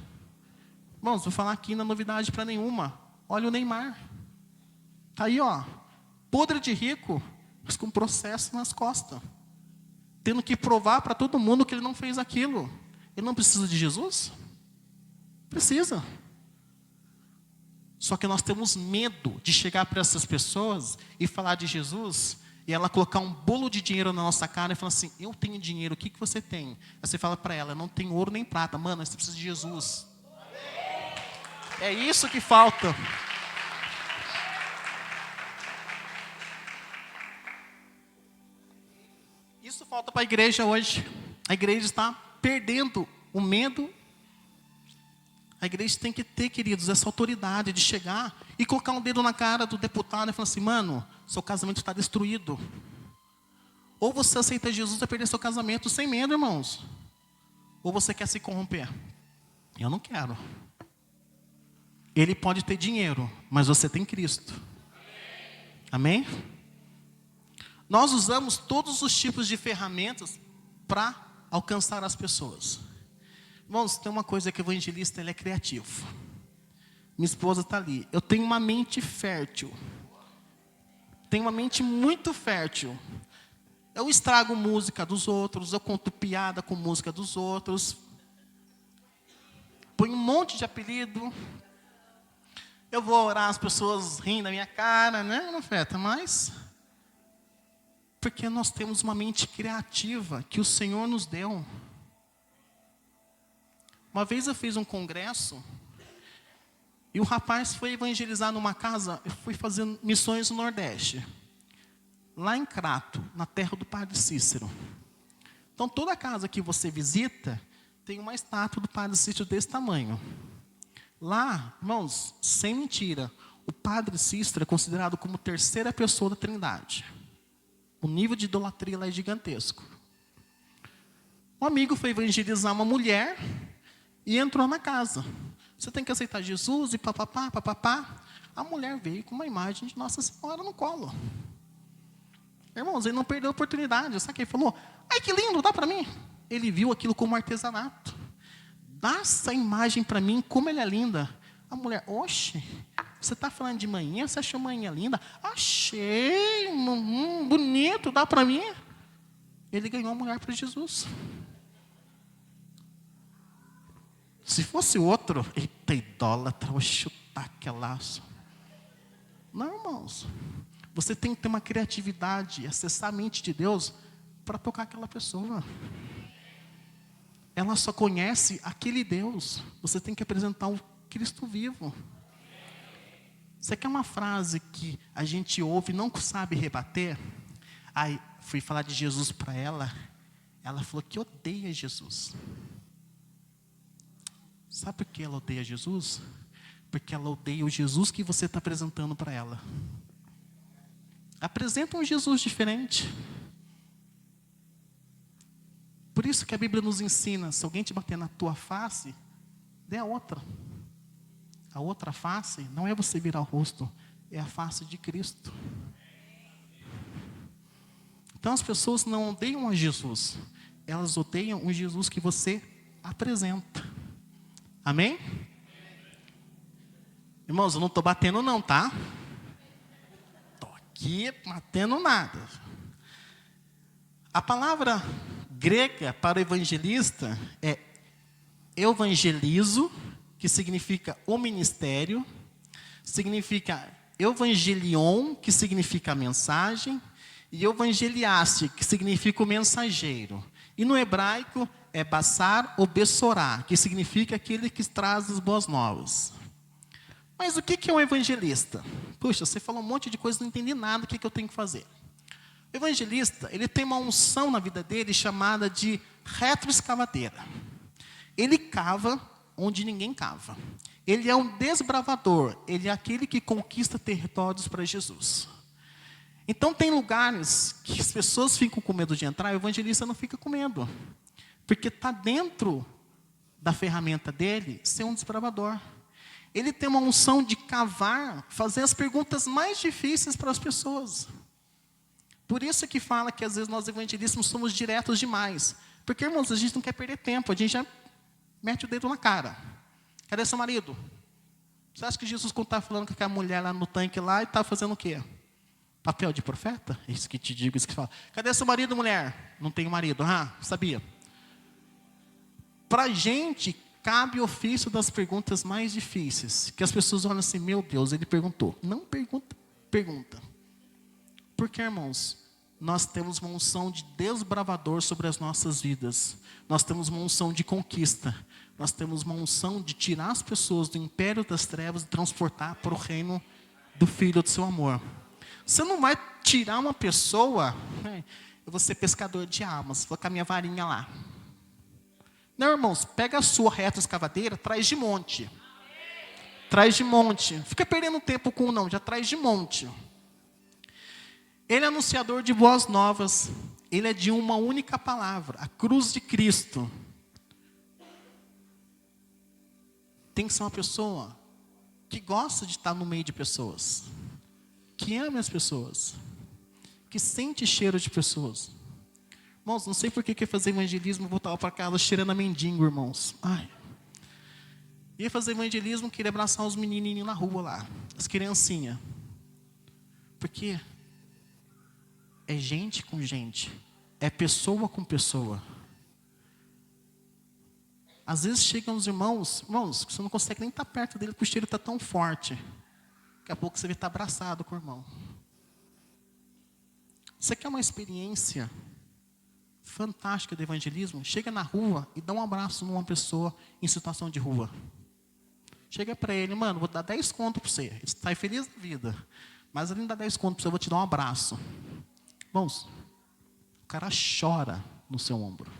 Bom, vou falar aqui, não é novidade para nenhuma. Olha o Neymar. Está aí, ó, podre de rico, mas com processo nas costas. Tendo que provar para todo mundo que ele não fez aquilo. Ele não precisa de Jesus? Precisa. Só que nós temos medo de chegar para essas pessoas e falar de Jesus e ela colocar um bolo de dinheiro na nossa cara e falar assim: eu tenho dinheiro, o que você tem? Aí você fala para ela: eu não tenho ouro nem prata. Mano, você precisa de Jesus. É isso que falta. Isso falta para a igreja hoje. A igreja está perdendo o medo. A igreja tem que ter, queridos, essa autoridade de chegar e colocar um dedo na cara do deputado e falar assim: mano, seu casamento está destruído. Ou você aceita Jesus e perder seu casamento sem medo, irmãos. Ou você quer se corromper. Eu não quero. Ele pode ter dinheiro, mas você tem Cristo. Amém? Nós usamos todos os tipos de ferramentas para alcançar as pessoas. Irmãos, tem uma coisa que o evangelista ele é criativo. Minha esposa está ali. Eu tenho uma mente fértil. Tenho uma mente muito fértil. Eu estrago música dos outros. Eu conto piada com música dos outros. Põe um monte de apelido. Eu vou orar, as pessoas rindo da minha cara, né? Não afeta mais. Porque nós temos uma mente criativa que o Senhor nos deu. Uma vez eu fiz um congresso e o rapaz foi evangelizar numa casa. Eu fui fazer missões no Nordeste, lá em Crato, na terra do Padre Cícero. Então toda casa que você visita tem uma estátua do Padre Cícero desse tamanho. Lá, irmãos, sem mentira, o Padre Cícero é considerado como terceira pessoa da Trindade. O nível de idolatria lá é gigantesco. Um amigo foi evangelizar uma mulher e entrou na casa. Você tem que aceitar Jesus e papapá, papapá. A mulher veio com uma imagem de Nossa Senhora no colo. Irmãos, ele não perdeu a oportunidade. Sabe o que ele falou? Ai, que lindo, dá para mim. Ele viu aquilo como artesanato. Dá essa imagem para mim, como ela é linda. A mulher, oxe, você está falando de manhã, você achou manhã linda? Achei, bonito, dá para mim. Ele ganhou a mulher para Jesus. Se fosse outro, eita, idólatra, vou chutar aquele laço. Não, irmãos. Você tem que ter uma criatividade, acessar a mente de Deus para tocar aquela pessoa. Ela só conhece aquele Deus. Você tem que apresentar o Cristo vivo. Você quer uma frase que a gente ouve e não sabe rebater? Aí, fui falar de Jesus para ela. Ela falou que odeia Jesus. Sabe por que ela odeia Jesus? Porque ela odeia o Jesus que você está apresentando para ela. Apresenta um Jesus diferente. Por isso que a Bíblia nos ensina, se alguém te bater na tua face, dê a outra. A outra face não é você virar o rosto, é a face de Cristo. Então as pessoas não odeiam a Jesus, elas odeiam o Jesus que você apresenta. Amém? Irmãos, eu não estou batendo não, tá? Estou aqui batendo nada. A palavra grega para o evangelista é evangelizo, que significa o ministério, significa evangelion, que significa a mensagem, e evangeliaste, que significa o mensageiro. E no hebraico é bassar ou bessorá, que significa aquele que traz as boas novas. Mas o que é um evangelista? Puxa, você falou um monte de coisa, não entendi nada, o que eu tenho que fazer? O evangelista, ele tem uma unção na vida dele chamada de retroescavadeira. Ele cava onde ninguém cava. Ele é um desbravador, ele é aquele que conquista territórios para Jesus. Então tem lugares que as pessoas ficam com medo de entrar, o evangelista não fica com medo. Porque está dentro da ferramenta dele ser um desbravador. Ele tem uma unção de cavar, fazer as perguntas mais difíceis para as pessoas. Por isso que fala que às vezes nós evangelistas somos diretos demais. Porque, irmãos, a gente não quer perder tempo, a gente já mete o dedo na cara. Cadê seu marido? Você acha que Jesus, quando estava falando com aquela mulher lá no tanque lá, e estava fazendo o quê? Papel de profeta? Isso que te digo, isso que fala. Cadê seu marido, mulher? Não tenho marido. Sabia? Para a gente, cabe o ofício das perguntas mais difíceis. Que as pessoas olham assim, meu Deus, ele perguntou. Não pergunta, pergunta. Porque, irmãos, nós temos uma unção de desbravador sobre as nossas vidas. Nós temos uma unção de conquista. Nós temos uma unção de tirar as pessoas do império das trevas e transportar para o reino do Filho do seu amor. Você não vai tirar uma pessoa, eu vou ser pescador de almas, vou com a minha varinha lá. Não, irmãos, pega a sua retroescavadeira, traz de monte. Traz de monte. Fica perdendo tempo com não, já traz de monte. Ele é anunciador de boas novas. Ele é de uma única palavra, a cruz de Cristo. Tem que ser uma pessoa que gosta de estar no meio de pessoas, que ama as pessoas, que sente cheiro de pessoas. Irmãos, não sei por que fazer evangelismo, voltava para casa cheirando a mendigo, irmãos. Ia fazer evangelismo, queria abraçar os menininhos na rua lá, as criancinhas. Porque é gente com gente, é pessoa com pessoa. Às vezes chegam os irmãos, que você não consegue nem estar perto dele, porque o cheiro está tão forte. Daqui a pouco você vai estar abraçado com o irmão. Você quer uma experiência fantástica de evangelismo? Chega na rua e dá um abraço numa pessoa em situação de rua. Chega para ele, mano, vou dar 10 conto para você. Ele está feliz da vida. Mas além de dar 10 conto para você, eu vou te dar um abraço. Irmãos, o cara chora no seu ombro.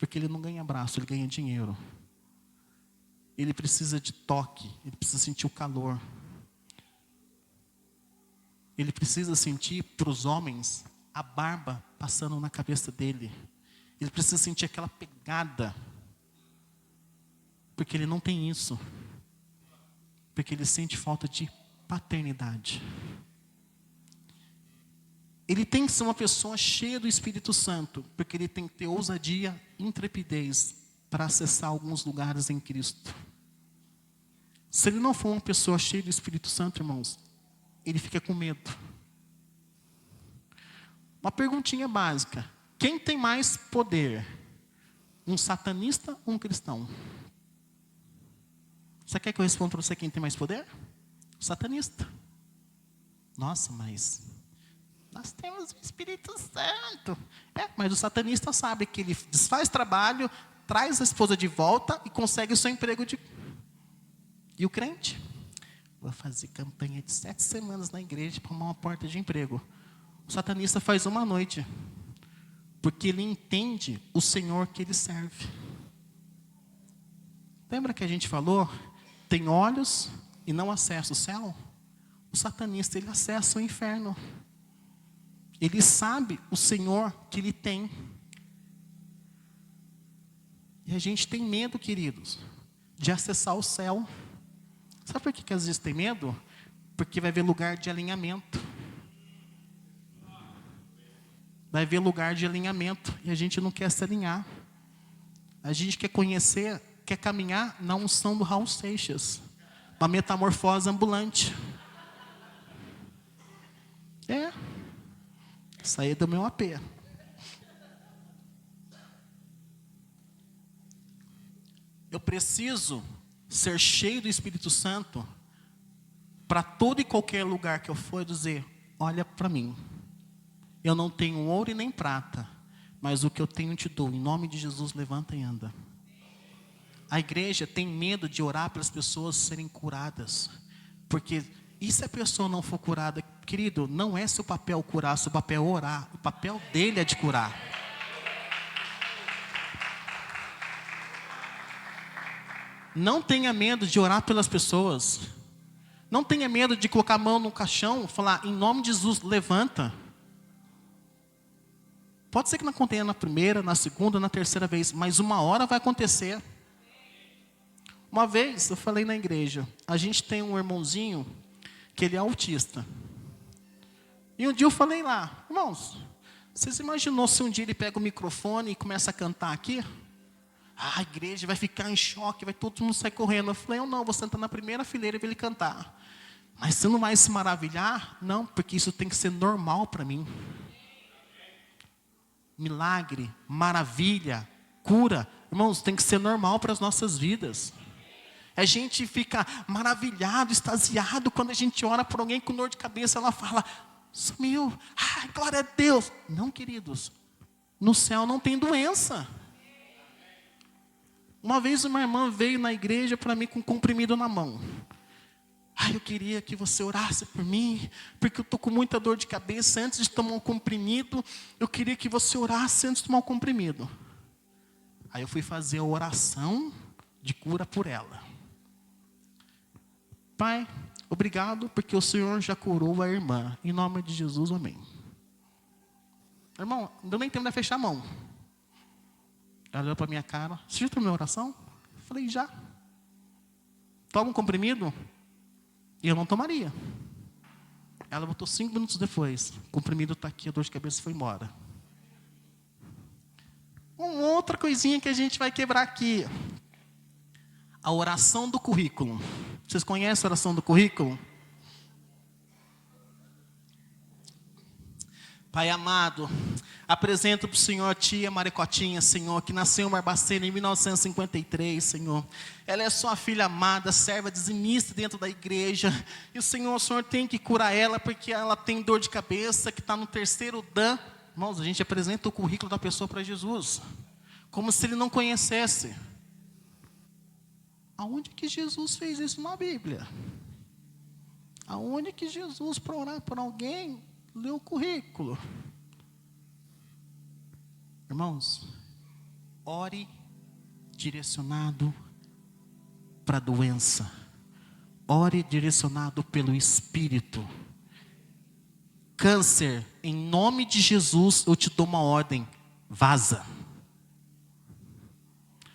Porque ele não ganha abraço, ele ganha dinheiro. Ele precisa de toque, ele precisa sentir o calor. Ele precisa sentir, para os homens, a barba passando na cabeça dele. Ele precisa sentir aquela pegada. Porque ele não tem isso. Porque ele sente falta de paternidade. Ele tem que ser uma pessoa cheia do Espírito Santo. Porque ele tem que ter ousadia e intrepidez para acessar alguns lugares em Cristo. Se ele não for uma pessoa cheia do Espírito Santo, irmãos, ele fica com medo. Uma perguntinha básica. Quem tem mais poder? Um satanista ou um cristão? Você quer que eu responda para você quem tem mais poder? O satanista. Nossa, mas nós temos o Espírito Santo. Mas o satanista sabe que ele desfaz trabalho, traz a esposa de volta e consegue o seu emprego de... E o crente? Vou fazer campanha de 7 semanas na igreja para arrumar uma porta de emprego. O satanista faz uma noite. Porque ele entende o Senhor que ele serve. Lembra que a gente falou? Tem olhos e não acessa o céu? O satanista, ele acessa o inferno. Ele sabe o Senhor que ele tem. E a gente tem medo, queridos, de acessar o céu. Sabe por que às vezes tem medo? Porque vai haver lugar de alinhamento. Vai haver lugar de alinhamento. E a gente não quer se alinhar. A gente quer conhecer, quer caminhar na unção do Raul Seixas. Uma metamorfose ambulante. Isso aí é do meu AP. Eu preciso ser cheio do Espírito Santo para todo e qualquer lugar que eu for dizer, olha para mim. Eu não tenho ouro e nem prata, mas o que eu tenho te dou. Em nome de Jesus, levanta e anda. A igreja tem medo de orar para as pessoas serem curadas. Porque, e se a pessoa não for curada? Querido, não é seu papel curar, seu papel é orar. O papel dele é de curar. Não tenha medo de orar pelas pessoas. Não tenha medo de colocar a mão no caixão e falar, em nome de Jesus, levanta. Pode ser que não aconteça na primeira, na segunda, na terceira vez, mas uma hora vai acontecer. Uma vez, eu falei na igreja, a gente tem um irmãozinho, que ele é autista. E um dia eu falei lá, irmãos, vocês imaginou se um dia ele pega o microfone e começa a cantar aqui? A igreja vai ficar em choque, vai todo mundo sair correndo. Eu falei, eu não, vou sentar na primeira fileira e ver ele cantar. Mas você não vai se maravilhar? Não, porque isso tem que ser normal para mim. Milagre, maravilha, cura, irmãos, tem que ser normal para as nossas vidas. A gente fica maravilhado, extasiado, quando a gente ora por alguém com dor de cabeça, ela fala, sumiu, ai, glória a Deus. Não, queridos, no céu não tem doença. Uma vez uma irmã veio na igreja para mim com um comprimido na mão. Eu queria que você orasse por mim, porque eu estou com muita dor de cabeça. Antes de tomar um comprimido, eu queria que você orasse antes de tomar um comprimido. Aí eu fui fazer a oração de cura por ela. Pai, obrigado, porque o Senhor já curou a irmã. Em nome de Jesus, amém. Irmão, não deu nem tempo de fechar a mão. Ela olhou para a minha cara, você já terminou a oração? Eu falei, já. Toma um comprimido? E eu não tomaria. Ela botou 5 minutos depois. O comprimido está aqui, a dor de cabeça foi embora. Uma outra coisinha que a gente vai quebrar aqui. A oração do currículo. Vocês conhecem a oração do currículo? Pai amado, apresento para o Senhor a tia Maricotinha, Senhor, que nasceu em Barbacena em 1953, Senhor. Ela é sua filha amada, serva dizimista dentro da igreja. E o Senhor tem que curar ela, porque ela tem dor de cabeça, que está no 3º Dan. Irmãos, a gente apresenta o currículo da pessoa para Jesus, como se ele não conhecesse. Aonde que Jesus fez isso na Bíblia? Aonde que Jesus, para orar por alguém, leu o currículo? Irmãos, ore direcionado para a doença. Ore direcionado pelo Espírito. Câncer, em nome de Jesus, eu te dou uma ordem. Vaza.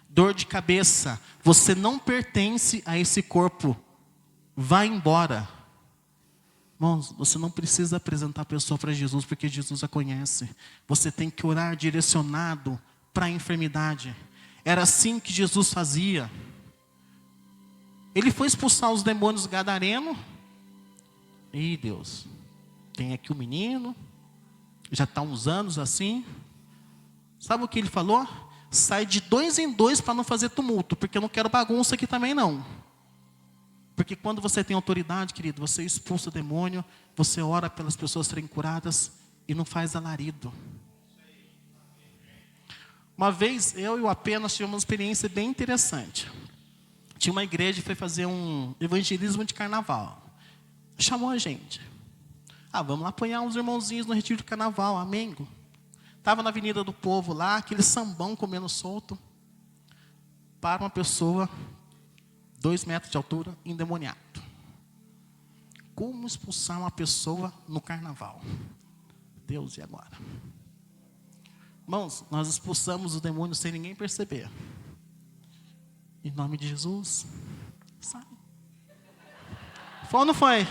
Dor de cabeça, você não pertence a esse corpo. Vai embora. Irmãos, você não precisa apresentar a pessoa para Jesus, porque Jesus a conhece. Você tem que orar direcionado para a enfermidade. Era assim que Jesus fazia. Ele foi expulsar os demônios gadarenos. Ih, Deus, tem aqui o menino, já está uns anos assim. Sabe o que ele falou? Sai de 2 em 2 para não fazer tumulto, porque eu não quero bagunça aqui também não. Porque quando você tem autoridade, querido, você expulsa o demônio, você ora pelas pessoas serem curadas e não faz alarido. Uma vez, eu e o AP, nós tivemos uma experiência bem interessante. Tinha uma igreja que foi fazer um evangelismo de carnaval. Chamou a gente. Vamos lá apoiar uns irmãozinhos no retiro de carnaval, amém? Estava na Avenida do Povo lá, aquele sambão comendo solto. Para uma pessoa, 2 metros de altura, endemoniado. Como expulsar uma pessoa no carnaval? Deus, e agora? Irmãos, nós expulsamos o demônio sem ninguém perceber. Em nome de Jesus, sai. Foi ou não foi?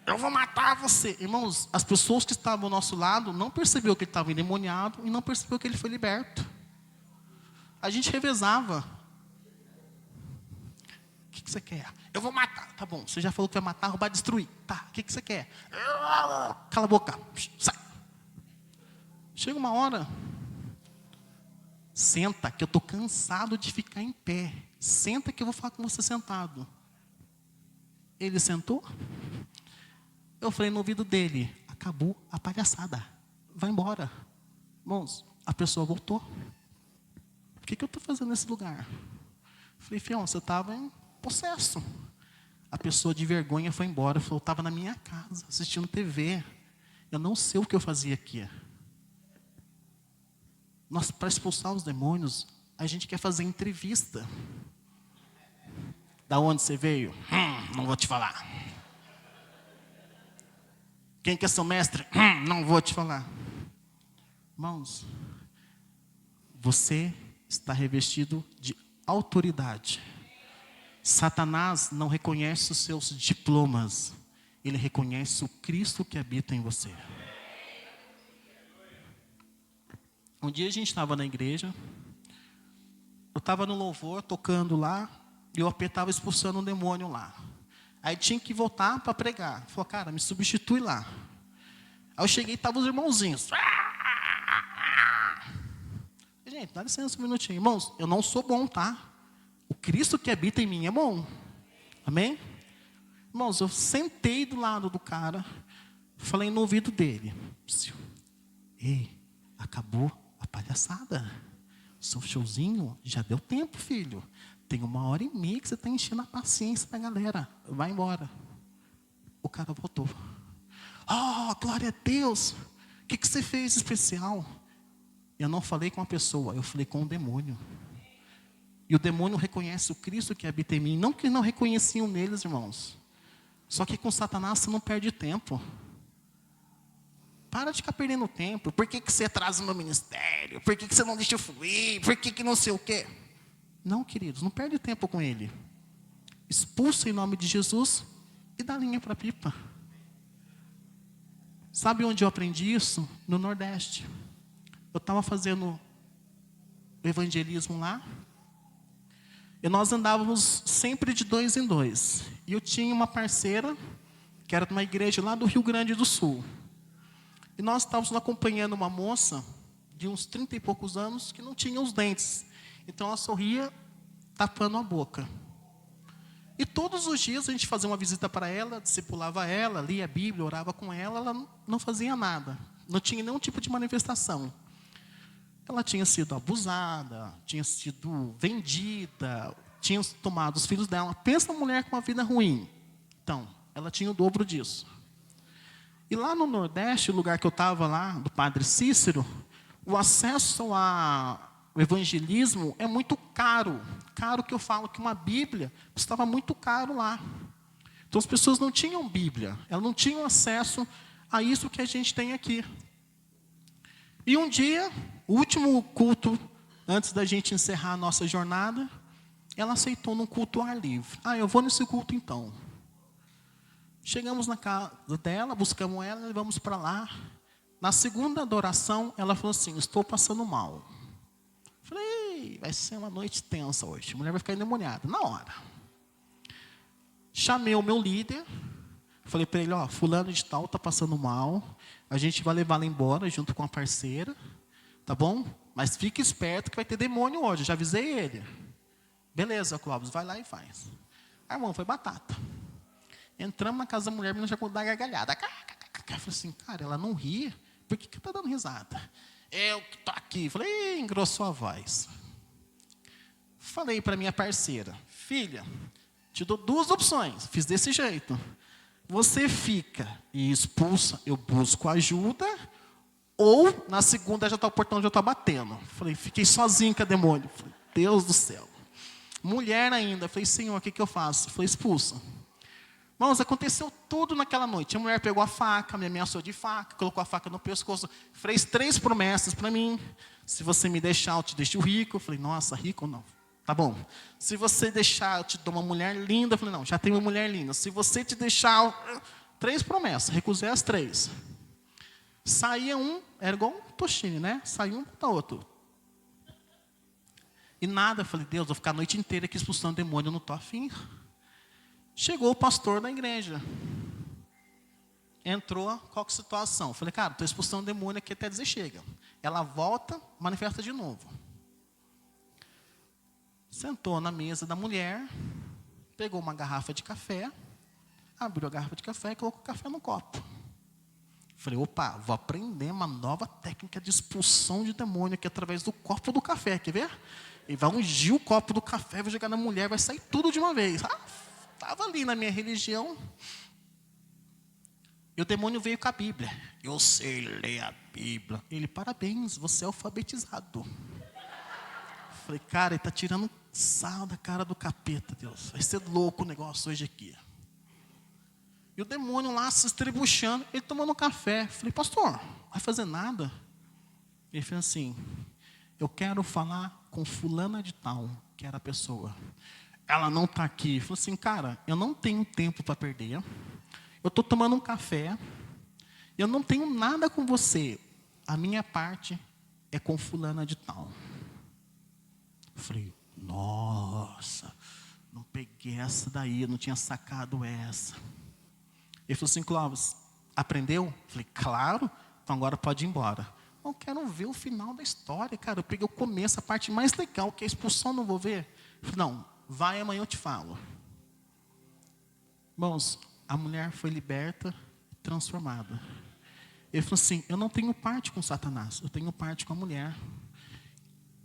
Eu vou matar você. Irmãos, as pessoas que estavam ao nosso lado não perceberam que ele estava endemoniado e não perceberam que ele foi liberto. A gente revezava. O que você quer? Eu vou matar. Tá bom, você já falou que vai matar, roubar, destruir. Tá, o que você quer? Cala a boca. Sai. Chega uma hora. Senta, que eu estou cansado de ficar em pé. Senta que eu vou falar com você sentado. Ele sentou. Eu falei no ouvido dele, acabou a palhaçada. Vai embora. Irmãos, a pessoa voltou. O que eu estou fazendo nesse lugar? Eu falei, fião, você estava em possesso. A pessoa de vergonha foi embora. Falou, eu estava na minha casa, assistindo TV. Eu não sei o que eu fazia aqui. Nós, para expulsar os demônios, a gente quer fazer entrevista. Da onde você veio? Não vou te falar. Quem que é seu mestre? Não vou te falar. Irmãos, você está revestido de autoridade. Satanás não reconhece os seus diplomas. Ele reconhece o Cristo que habita em você. Um dia a gente estava na igreja, eu estava no louvor, tocando lá, e o AP estava expulsando um demônio lá. Aí tinha que voltar para pregar. Falou, cara, me substitui lá. Aí eu cheguei e estavam os irmãozinhos. Gente, dá licença um minutinho. Irmãos, eu não sou bom, tá? O Cristo que habita em mim é bom. Amém? Irmãos, eu sentei do lado do cara, falei no ouvido dele. Ei, acabou a palhaçada. Seu showzinho já deu tempo, filho. Tem 1h30 que você está enchendo a paciência da galera. Vai embora. O cara voltou. Oh, glória a Deus. O que você fez especial? Eu não falei com a pessoa, eu falei com o demônio. E o demônio reconhece o Cristo que habita em mim. Não que não reconheciam neles, irmãos. Só que com Satanás você não perde tempo. Para de ficar perdendo tempo. Por que você atrasa o meu ministério? Por que você não deixa eu fluir? Por que não sei o quê? Não, queridos, não perde tempo com ele. Expulsa em nome de Jesus e dá linha para a pipa. Sabe onde eu aprendi isso? No Nordeste. Eu estava fazendo evangelismo lá. E nós andávamos sempre de 2 em 2. E eu tinha uma parceira, que era de uma igreja lá do Rio Grande do Sul. E nós estávamos acompanhando uma moça de uns 30 e poucos anos que não tinha os dentes. Então ela sorria tapando a boca. E todos os dias a gente fazia uma visita para ela, discipulava ela, lia a Bíblia, orava com ela, ela não fazia nada. Não tinha nenhum tipo de manifestação. Ela tinha sido abusada, tinha sido vendida, tinha tomado os filhos dela. Pensa uma mulher com uma vida ruim. Então, ela tinha o dobro disso. E lá no Nordeste, o lugar que eu estava lá, do Padre Cícero, O acesso ao evangelismo é muito caro. Caro que eu falo que uma Bíblia custava muito caro lá. Então as pessoas não tinham Bíblia, elas não tinham acesso a isso que a gente tem aqui. E um dia, o último culto, antes da gente encerrar a nossa jornada, ela aceitou num culto ao ar livre. Eu vou nesse culto então. Chegamos na casa dela, buscamos ela, levamos para lá. Na segunda adoração, ela falou assim, estou passando mal. Falei, vai ser uma noite tensa hoje, a mulher vai ficar endemoniada, na hora. Chamei o meu líder, falei para ele, fulano de tal está passando mal, a gente vai levá-la embora junto com a parceira, tá bom? Mas fique esperto que vai ter demônio hoje, já avisei ele. Beleza, Clóvis, vai lá e faz. Irmão, foi batata. Entramos na casa da mulher, a menina já com dar gargalhada. Eu falei assim, cara, ela não ri, por que está dando risada? Eu que estou aqui. Falei, engrossou a voz. Falei para minha parceira, filha, te dou 2 opções, fiz desse jeito. Você fica e expulsa, eu busco ajuda, ou na segunda já está o portão, já está batendo. Falei, fiquei sozinho com a demônio. Falei, Deus do céu. Mulher ainda, falei, Senhor, o que eu faço? Falei, expulsa. Irmãos, aconteceu tudo naquela noite. A mulher pegou a faca, me ameaçou de faca, colocou a faca no pescoço, fez 3 promessas para mim. Se você me deixar, eu te deixo rico. Eu falei, nossa, rico não. Tá bom. Se você deixar, eu te dou uma mulher linda. Eu falei, não, já tenho uma mulher linda. Se você te deixar, 3 promessas, recusei as 3. Saía um, era igual um tochine, né? Saía um para outro. E nada, eu falei, Deus, vou ficar a noite inteira aqui expulsando demônio, eu não estou afim. Chegou o pastor da igreja. Entrou, qual que é a situação? Eu falei, cara, estou expulsando demônio aqui até dizer chega. Ela volta, manifesta de novo. Sentou na mesa da mulher, pegou uma garrafa de café, abriu a garrafa de café e colocou o café no copo. Falei, opa, vou aprender uma nova técnica de expulsão de demônio aqui através do copo do café, quer ver? E vai ungir o copo do café, vai jogar na mulher, vai sair tudo de uma vez. Estava ali na minha religião. E o demônio veio com a Bíblia. Eu sei ler a Bíblia. Ele, parabéns, você é alfabetizado. Falei, cara, ele está tirando sal da cara do capeta, Deus. Vai ser louco o negócio hoje aqui. E o demônio lá se estrebuchando, ele tomando café. Falei, pastor, não vai fazer nada? Ele fez assim, eu quero falar com fulana de tal, que era a pessoa. Ela não está aqui. Falei assim, cara, eu não tenho tempo para perder. Eu estou tomando um café. Eu não tenho nada com você. A minha parte é com fulana de tal. Falei, nossa, não peguei essa daí, eu não tinha sacado essa. Ele falou assim, Clóvis, aprendeu? Falei, claro, então agora pode ir embora. Eu quero ver o final da história, cara. Eu peguei o começo, a parte mais legal, que é a expulsão, não vou ver. Eu falei, não, vai amanhã eu te falo. Irmãos, a mulher foi liberta e transformada. Ele falou assim, eu não tenho parte com Satanás, eu tenho parte com a mulher.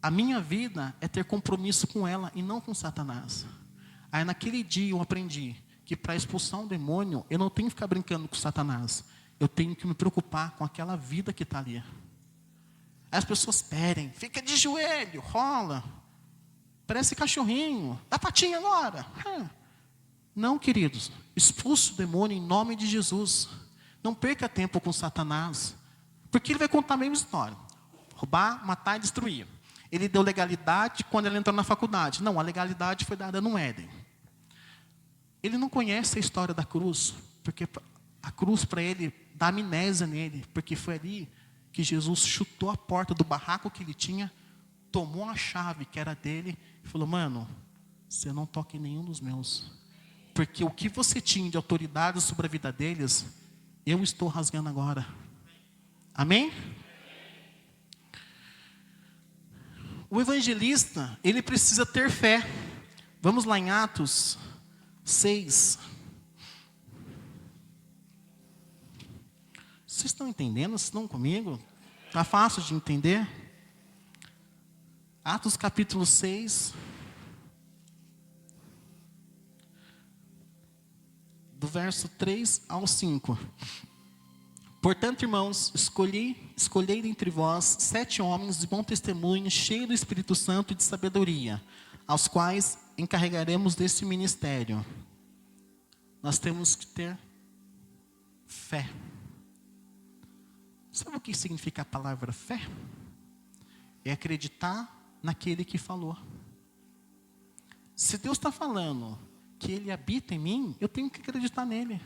A minha vida é ter compromisso com ela e não com Satanás. Aí naquele dia eu aprendi que para expulsar um demônio, eu não tenho que ficar brincando com Satanás. Eu tenho que me preocupar com aquela vida que está ali. Aí as pessoas pedem, fica de joelho, rola. Parece cachorrinho, dá patinha agora. Não, queridos, expulse o demônio em nome de Jesus. Não perca tempo com Satanás. Porque ele vai contar a mesma história. Roubar, matar e destruir. Ele deu legalidade quando ele entrou na faculdade. Não, a legalidade foi dada no Éden. Ele não conhece a história da cruz, porque a cruz para ele dá amnésia nele, porque foi ali que Jesus chutou a porta do barraco que ele tinha, tomou a chave que era dele e falou, mano, você não toca em nenhum dos meus. Porque o que você tinha de autoridade sobre a vida deles, eu estou rasgando agora. Amém? O evangelista, ele precisa ter fé. Vamos lá em Atos 6. Vocês estão entendendo? Vocês estão comigo? Está fácil de entender? Atos capítulo 6. Do verso 3 ao 5. Portanto, irmãos, escolhei dentre vós 7 homens de bom testemunho, cheios do Espírito Santo e de sabedoria, aos quais encarregaremos desse ministério. Nós temos que ter fé. Sabe o que significa a palavra fé? É acreditar naquele que falou. Se Deus está falando que Ele habita em mim, eu tenho que acreditar nele.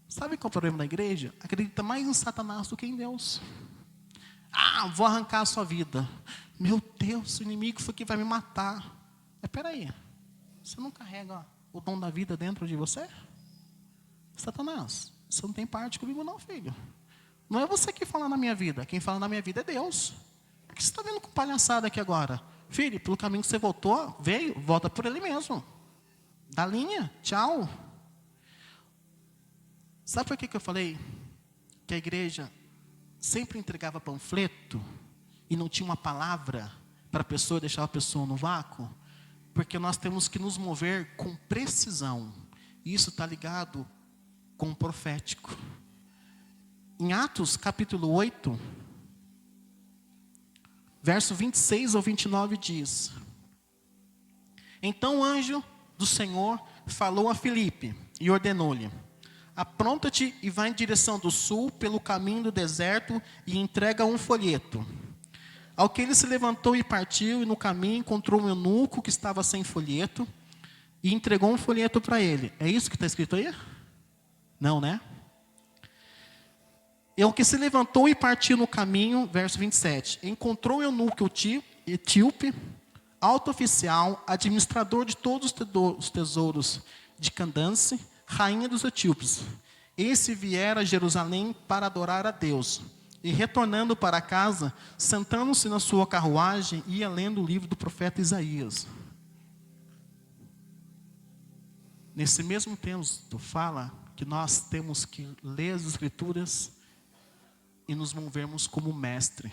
Sabe qual é o problema da igreja? Acredita mais em Satanás do que em Deus. Vou arrancar a sua vida. Meu Deus, o inimigo foi que vai me matar. Mas peraí, você não carrega o dom da vida dentro de você? Satanás, você não tem parte comigo não, filho. Não é você que fala na minha vida. Quem fala na minha vida é Deus. O que você está vendo com palhaçada aqui agora? Filho, pelo caminho que você veio, volta por ele mesmo. Da linha, tchau. Sabe por que eu falei que a igreja sempre entregava panfleto e não tinha uma palavra para a pessoa, deixar a pessoa no vácuo? Porque nós temos que nos mover com precisão. E isso está ligado com o profético. Em Atos capítulo 8, verso 26 ao 29 diz: Então o anjo do Senhor falou a Filipe e ordenou-lhe: Apronta-te e vai em direção do sul, pelo caminho do deserto, e entrega um folheto. Ao que ele se levantou e partiu, e no caminho encontrou um eunuco que estava sem folheto, e entregou um folheto para ele. É isso que está escrito aí? Não, né? E ao que se levantou e partiu no caminho, verso 27, encontrou o eunuco etíope, alto oficial, administrador de todos os tesouros de Candace, rainha dos etíopes. Esse viera a Jerusalém para adorar a Deus. E retornando para casa, sentando-se na sua carruagem, ia lendo o livro do profeta Isaías. Nesse mesmo texto fala que nós temos que ler as Escrituras e nos movermos como mestre.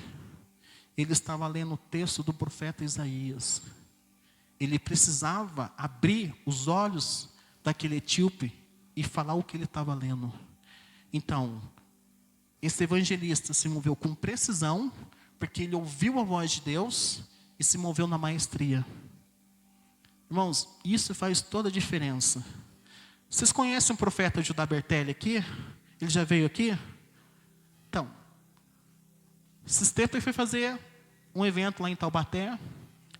Ele estava lendo o texto do profeta Isaías. Ele precisava abrir os olhos daquele etíope e falar o que ele estava lendo. Então, esse evangelista se moveu com precisão, porque ele ouviu a voz de Deus e se moveu na maestria. Irmãos, isso faz toda a diferença. Vocês conhecem o profeta Judá Bertelli aqui? Ele já veio aqui? Então, esses tempos ele foi fazer um evento lá em Taubaté.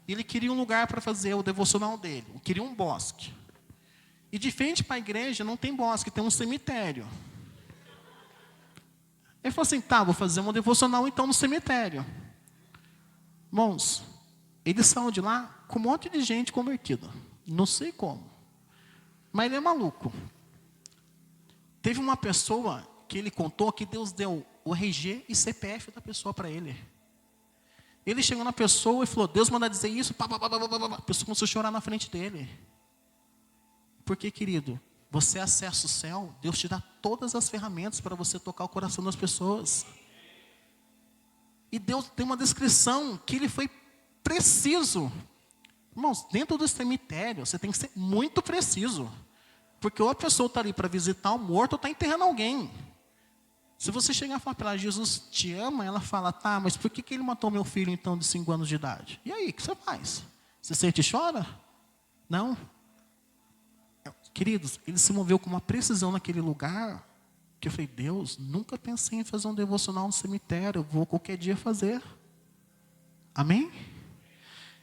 E ele queria um lugar para fazer o devocional dele. Ele queria um bosque. E de frente para a igreja não tem bosque, tem um cemitério. Ele falou assim, vou fazer um devocional então no cemitério. Irmãos, ele saiu de lá com um monte de gente convertida. Não sei como. Mas ele é maluco. Teve uma pessoa que ele contou que Deus deu o RG e CPF da pessoa para ele. Ele chegou na pessoa e falou, Deus manda dizer isso, a pessoa começou a chorar na frente dele. Porque, querido, você acessa o céu, Deus te dá todas as ferramentas para você tocar o coração das pessoas. E Deus tem uma descrição que ele foi preciso. Irmãos, dentro do cemitério, você tem que ser muito preciso. Porque ou a pessoa está ali para visitar o morto ou está enterrando alguém. Se você chegar e falar para ela, Jesus te ama, ela fala, mas por que ele matou meu filho então de 5 anos de idade? E aí, o que você faz? Você sente e chora? Não. Queridos, ele se moveu com uma precisão naquele lugar, que eu falei, Deus, nunca pensei em fazer um devocional no cemitério, eu vou qualquer dia fazer. Amém?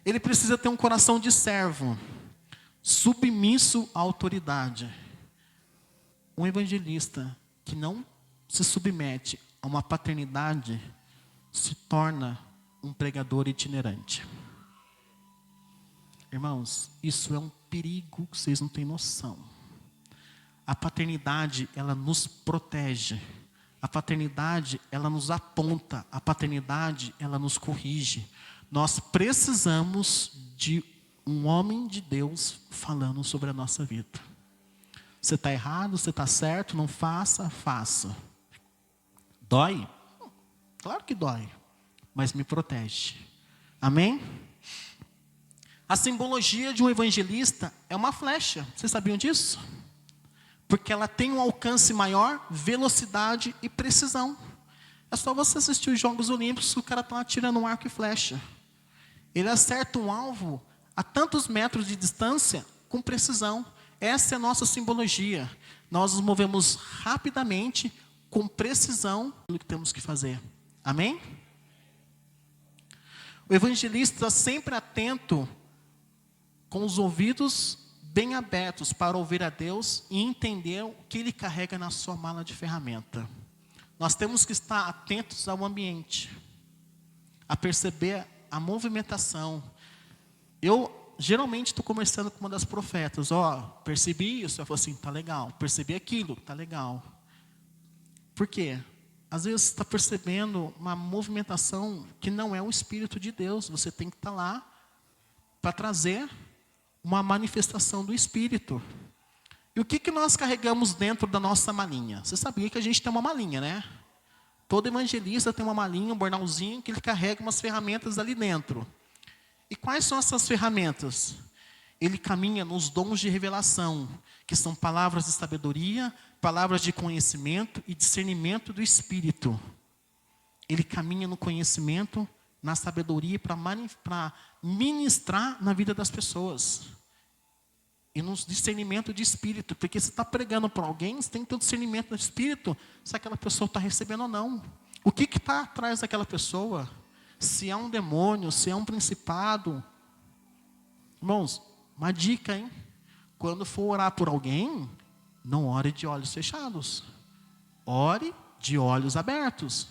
Ele precisa ter um coração de servo, submisso à autoridade. Um evangelista que não se submete a uma paternidade, se torna um pregador itinerante. Irmãos, isso é um perigo que vocês não têm noção. A paternidade, ela nos protege. A paternidade, ela nos aponta. A paternidade, ela nos corrige. Nós precisamos de um homem de Deus falando sobre a nossa vida. Você está errado, você está certo, não faça, faça. Dói? Claro que dói, mas me protege. Amém? A simbologia de um evangelista é uma flecha. Vocês sabiam disso? Porque ela tem um alcance maior, velocidade e precisão. É só você assistir os Jogos Olímpicos que o cara está atirando um arco e flecha. Ele acerta um alvo a tantos metros de distância com precisão. Essa é a nossa simbologia. Nós nos movemos rapidamente, com precisão, no que temos que fazer. Amém? O evangelista está sempre atento, com os ouvidos bem abertos para ouvir a Deus e entender o que Ele carrega na sua mala de ferramenta. Nós temos que estar atentos ao ambiente, a perceber a movimentação. Eu geralmente estou conversando com uma das profetas. Percebi isso. Eu falo assim, tá legal. Percebi aquilo, tá legal. Por quê? Às vezes você está percebendo uma movimentação que não é o Espírito de Deus. Você tem que estar lá para trazer uma manifestação do Espírito. E o que nós carregamos dentro da nossa malinha? Você sabia que a gente tem uma malinha, né? Todo evangelista tem uma malinha, um bornalzinho, que ele carrega umas ferramentas ali dentro. E quais são essas ferramentas? Ele caminha nos dons de revelação, que são palavras de sabedoria, palavras de conhecimento e discernimento do Espírito. Ele caminha no conhecimento, na sabedoria, para ministrar na vida das pessoas. E no discernimento de Espírito, porque você está pregando para alguém, você tem que ter um discernimento do Espírito, se aquela pessoa está recebendo ou não. O que está atrás daquela pessoa? Se é um demônio, se é um principado. Irmãos, uma dica, hein? Quando for orar por alguém, não ore de olhos fechados. Ore de olhos abertos.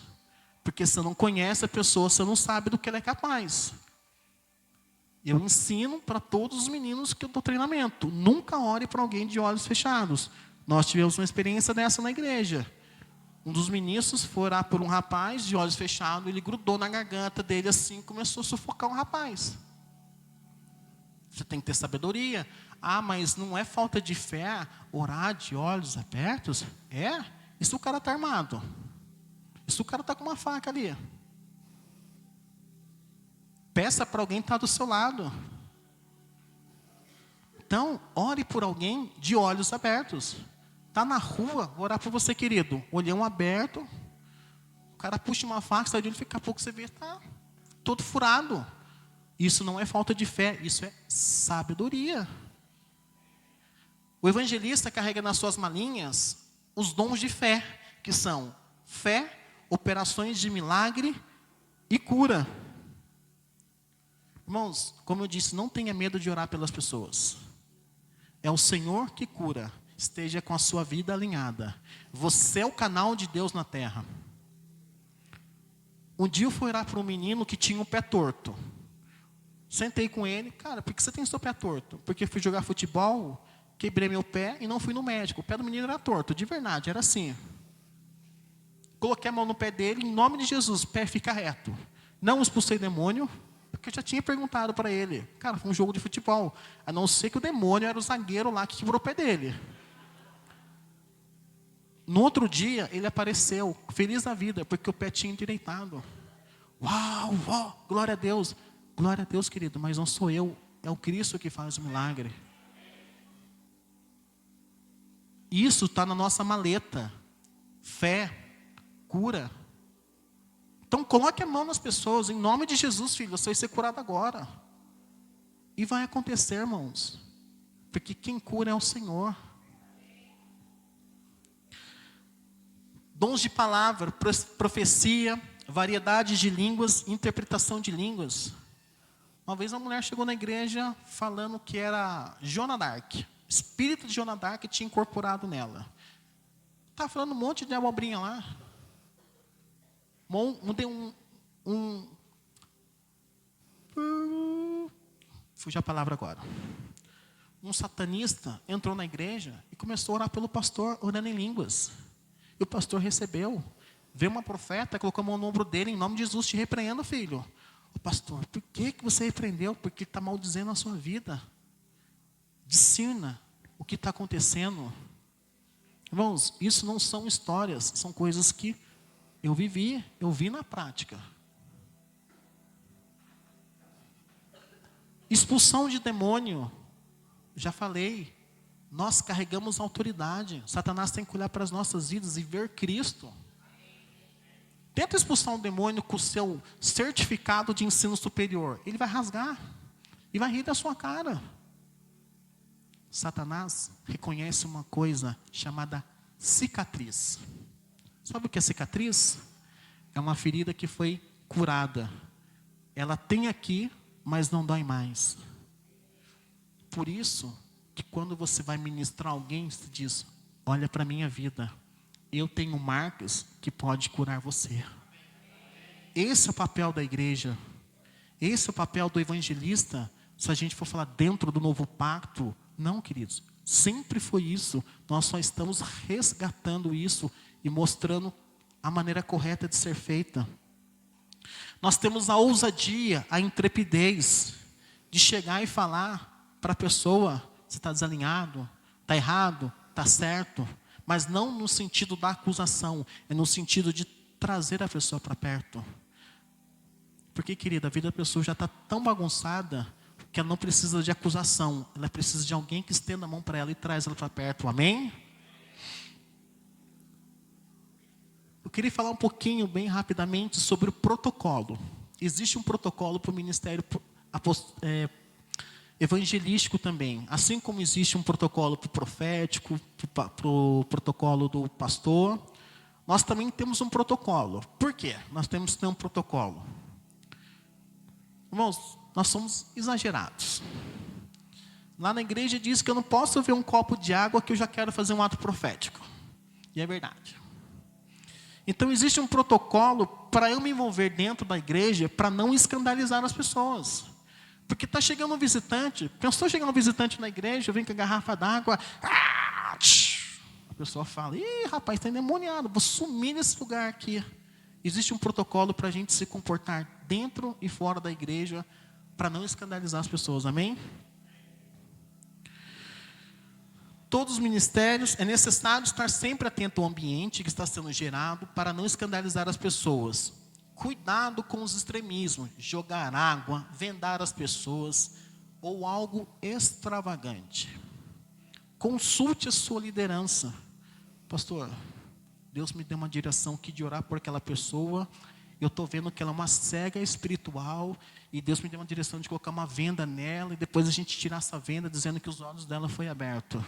Porque você não conhece a pessoa, você não sabe do que ela é capaz. Eu ensino para todos os meninos que eu dou treinamento. Nunca ore para alguém de olhos fechados. Nós tivemos uma experiência dessa na igreja. Um dos ministros foi orar por um rapaz de olhos fechados. Ele grudou na garganta dele assim, começou a sufocar o rapaz. Você tem que ter sabedoria. Mas não é falta de fé orar de olhos abertos? É? E se o cara está armado? E se o cara está com uma faca ali? Peça para alguém estar do seu lado. Então, ore por alguém de olhos abertos. Está na rua, vou orar por você, querido. Olhão aberto. O cara puxa uma faca, sai dele, daqui a pouco você vê, está todo furado. Isso não é falta de fé, isso é sabedoria. O evangelista carrega nas suas malinhas os dons de fé, que são fé, operações de milagre e cura. Irmãos, como eu disse, não tenha medo de orar pelas pessoas. É o Senhor que cura. Esteja com a sua vida alinhada. Você é o canal de Deus na terra. Um dia eu fui orar para um menino que tinha um pé torto. Sentei com ele. Cara, por que você tem seu pé torto? Porque fui jogar futebol, quebrei meu pé e não fui no médico. O pé do menino era torto, de verdade, era assim. Coloquei a mão no pé dele, em nome de Jesus, o pé fica reto. Não expulsei demônio, porque eu já tinha perguntado para ele. Cara, foi um jogo de futebol. A não ser que o demônio era o zagueiro lá que quebrou o pé dele. No outro dia, ele apareceu, feliz da vida, porque o pé tinha endireitado. Uau, glória a Deus. Glória a Deus, querido, mas não sou eu. É o Cristo que faz o milagre. Isso está na nossa maleta. Fé, cura. Então coloque a mão nas pessoas, em nome de Jesus, filho, você vai ser curado agora. E vai acontecer, irmãos. Porque quem cura é o Senhor. Dons de palavra, profecia, variedade de línguas, interpretação de línguas. Uma vez uma mulher chegou na igreja falando que era Joana d'Arc. O espírito de Joana d'Arc tinha incorporado nela. Estava falando um monte de abobrinha lá. Fugiu a palavra agora. Um satanista entrou na igreja e começou a orar pelo pastor, orando em línguas. E o pastor recebeu. Veio uma profeta, colocou a mão no ombro dele, em nome de Jesus, te repreendo, filho. O pastor, por que você repreendeu? Porque está maldizendo a sua vida. Discirna o que está acontecendo. Irmãos, isso não são histórias, são coisas que eu vivi, eu vi na prática. Expulsão de demônio, já falei. Nós carregamos autoridade. Satanás tem que olhar para as nossas vidas e ver Cristo. Tenta expulsar um demônio com o seu certificado de ensino superior. Ele vai rasgar e vai rir da sua cara. Satanás reconhece uma coisa chamada cicatriz. Sabe o que é cicatriz? É uma ferida que foi curada. Ela tem aqui, mas não dói mais. Por isso que quando você vai ministrar alguém, você diz: olha para a minha vida, eu tenho marcas que pode curar você. Esse é o papel da igreja. Esse é o papel do evangelista. Se a gente for falar dentro do novo pacto, não, queridos, sempre foi isso. Nós só estamos resgatando isso e mostrando a maneira correta de ser feita. Nós temos a ousadia, a intrepidez de chegar e falar para a pessoa: você está desalinhado, está errado, está certo. Mas não no sentido da acusação, é no sentido de trazer a pessoa para perto. Porque, querida, a vida da pessoa já está tão bagunçada que ela não precisa de acusação. Ela precisa de alguém que estenda a mão para ela e traz ela para perto. Amém? Eu queria falar um pouquinho, bem rapidamente, sobre o protocolo. Existe um protocolo para o ministério evangelístico também. Assim como existe um protocolo para o profético, para o protocolo do pastor, nós também temos um protocolo. Por quê? Nós temos que ter um protocolo. Irmãos, nós somos exagerados. Lá na igreja diz que eu não posso ver um copo de água que eu já quero fazer um ato profético. E é verdade. Então existe um protocolo para eu me envolver dentro da igreja para não escandalizar as pessoas. Porque está chegando um visitante, pensou chegando um visitante na igreja, vem com a garrafa d'água, a pessoa fala: ih, rapaz, está endemoniado, vou sumir nesse lugar aqui. Existe um protocolo para a gente se comportar dentro e fora da igreja para não escandalizar as pessoas, amém? Todos os ministérios, é necessário estar sempre atento ao ambiente que está sendo gerado para não escandalizar as pessoas. Cuidado com os extremismos, jogar água, vendar as pessoas ou algo extravagante. Consulte a sua liderança. Pastor, Deus me deu uma direção aqui de orar por aquela pessoa. Eu estou vendo que ela é uma cega espiritual e Deus me deu uma direção de colocar uma venda nela e depois a gente tirar essa venda dizendo que os olhos dela foi aberto.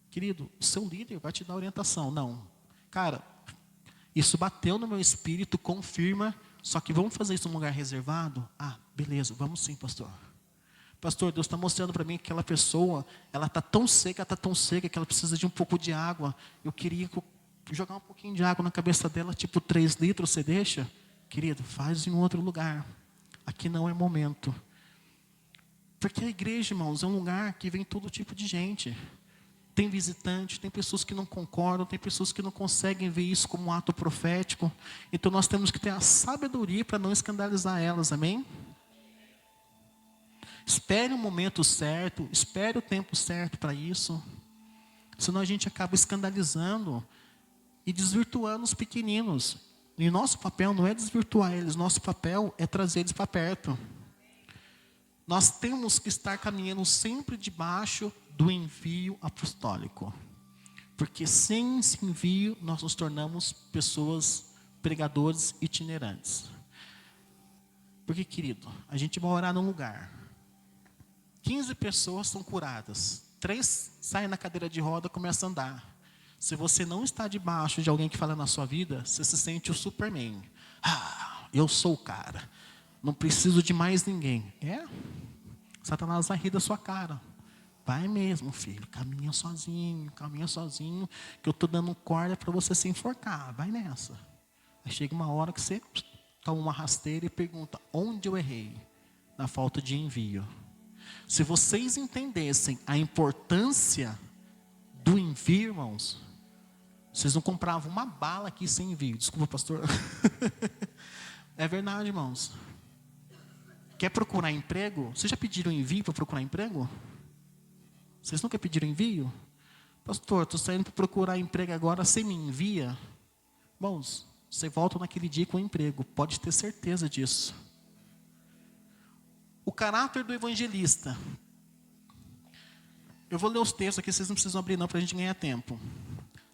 Querido, o seu líder vai te dar orientação. Não, cara, isso bateu no meu espírito, confirma, só que vamos fazer isso num lugar reservado? Ah, beleza, vamos sim, pastor. Pastor, Deus está mostrando para mim que aquela pessoa, ela está tão seca que ela precisa de um pouco de água. Eu queria jogar um pouquinho de água na cabeça dela, tipo 3 litros, você deixa? Querido, faz em outro lugar. Aqui não é momento. Porque a igreja, irmãos, é um lugar que vem todo tipo de gente. Tem visitante, tem pessoas que não concordam, tem pessoas que não conseguem ver isso como um ato profético. Então nós temos que ter a sabedoria para não escandalizar elas, amém? Espere o momento certo, espere o tempo certo para isso. Senão a gente acaba escandalizando e desvirtuando os pequeninos. E nosso papel não é desvirtuar eles, nosso papel é trazer eles para perto. Nós temos que estar caminhando sempre debaixo do envio apostólico. Porque sem esse envio, nós nos tornamos pessoas, pregadores itinerantes. Porque, querido, a gente vai orar num lugar. 15 pessoas são curadas. 3 saem na cadeira de roda e começam a andar. Se você não está debaixo de alguém que fala na sua vida, você se sente o Superman. Ah, eu sou o cara. Não preciso de mais ninguém. Satanás vai rir da sua cara. Vai mesmo, filho. Caminha sozinho, que eu estou dando corda para você se enforcar. Vai nessa. Aí chega uma hora que você toma uma rasteira e pergunta: onde eu errei? Na falta de envio. Se vocês entendessem a importância do envio, irmãos, vocês não compravam uma bala aqui sem envio. Desculpa, pastor. É verdade, irmãos. Quer procurar emprego? Vocês já pediram envio para procurar emprego? Vocês nunca pediram envio? Pastor, estou saindo para procurar emprego agora, você me envia? Irmãos, você volta naquele dia com o emprego, pode ter certeza disso. O caráter do evangelista. Eu vou ler os textos aqui, vocês não precisam abrir não, para a gente ganhar tempo.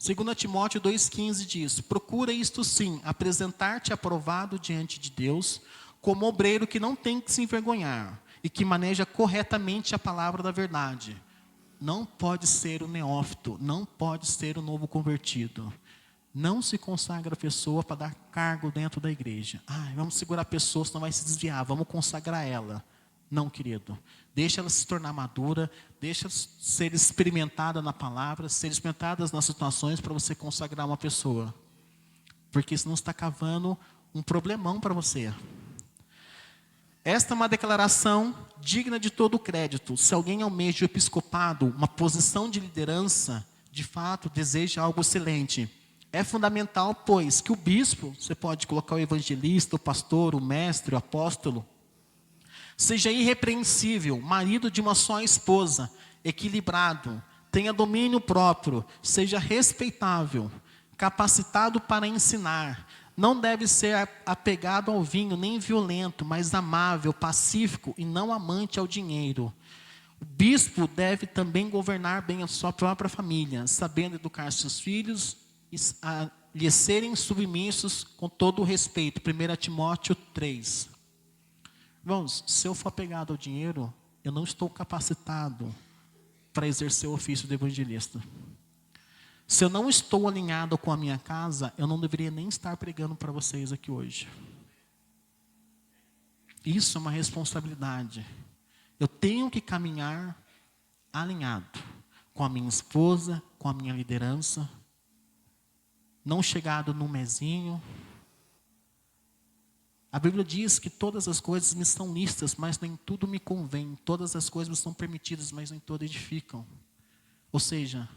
2 Timóteo 2,15 diz: procura isto sim, apresentar-te aprovado diante de Deus, como obreiro que não tem que se envergonhar, e que maneja corretamente a palavra da verdade. Não pode ser o neófito, não pode ser o novo convertido. Não se consagra a pessoa para dar cargo dentro da igreja. Vamos segurar a pessoa, senão vai se desviar, vamos consagrar ela. Não, querido. Deixa ela se tornar madura, deixa ela ser experimentada na palavra, ser experimentada nas situações para você consagrar uma pessoa. Porque senão você está cavando um problemão para você. Esta é uma declaração digna de todo o crédito. Se alguém almeja o episcopado, uma posição de liderança, de fato deseja algo excelente. É fundamental, pois, que o bispo, você pode colocar o evangelista, o pastor, o mestre, o apóstolo, seja irrepreensível, marido de uma só esposa, equilibrado, tenha domínio próprio, seja respeitável, capacitado para ensinar. Não deve ser apegado ao vinho, nem violento, mas amável, pacífico e não amante ao dinheiro. O bispo deve também governar bem a sua própria família, sabendo educar seus filhos e lhes serem submissos com todo o respeito. 1 Timóteo 3. Irmãos, se eu for apegado ao dinheiro, eu não estou capacitado para exercer o ofício de evangelista. Se eu não estou alinhado com a minha casa, eu não deveria nem estar pregando para vocês aqui hoje. Isso é uma responsabilidade. Eu tenho que caminhar alinhado com a minha esposa, com a minha liderança, não chegado no mesinho. A Bíblia diz que todas as coisas me são lícitas, mas nem tudo me convém. Todas as coisas me são permitidas, mas nem todas edificam. Ou seja,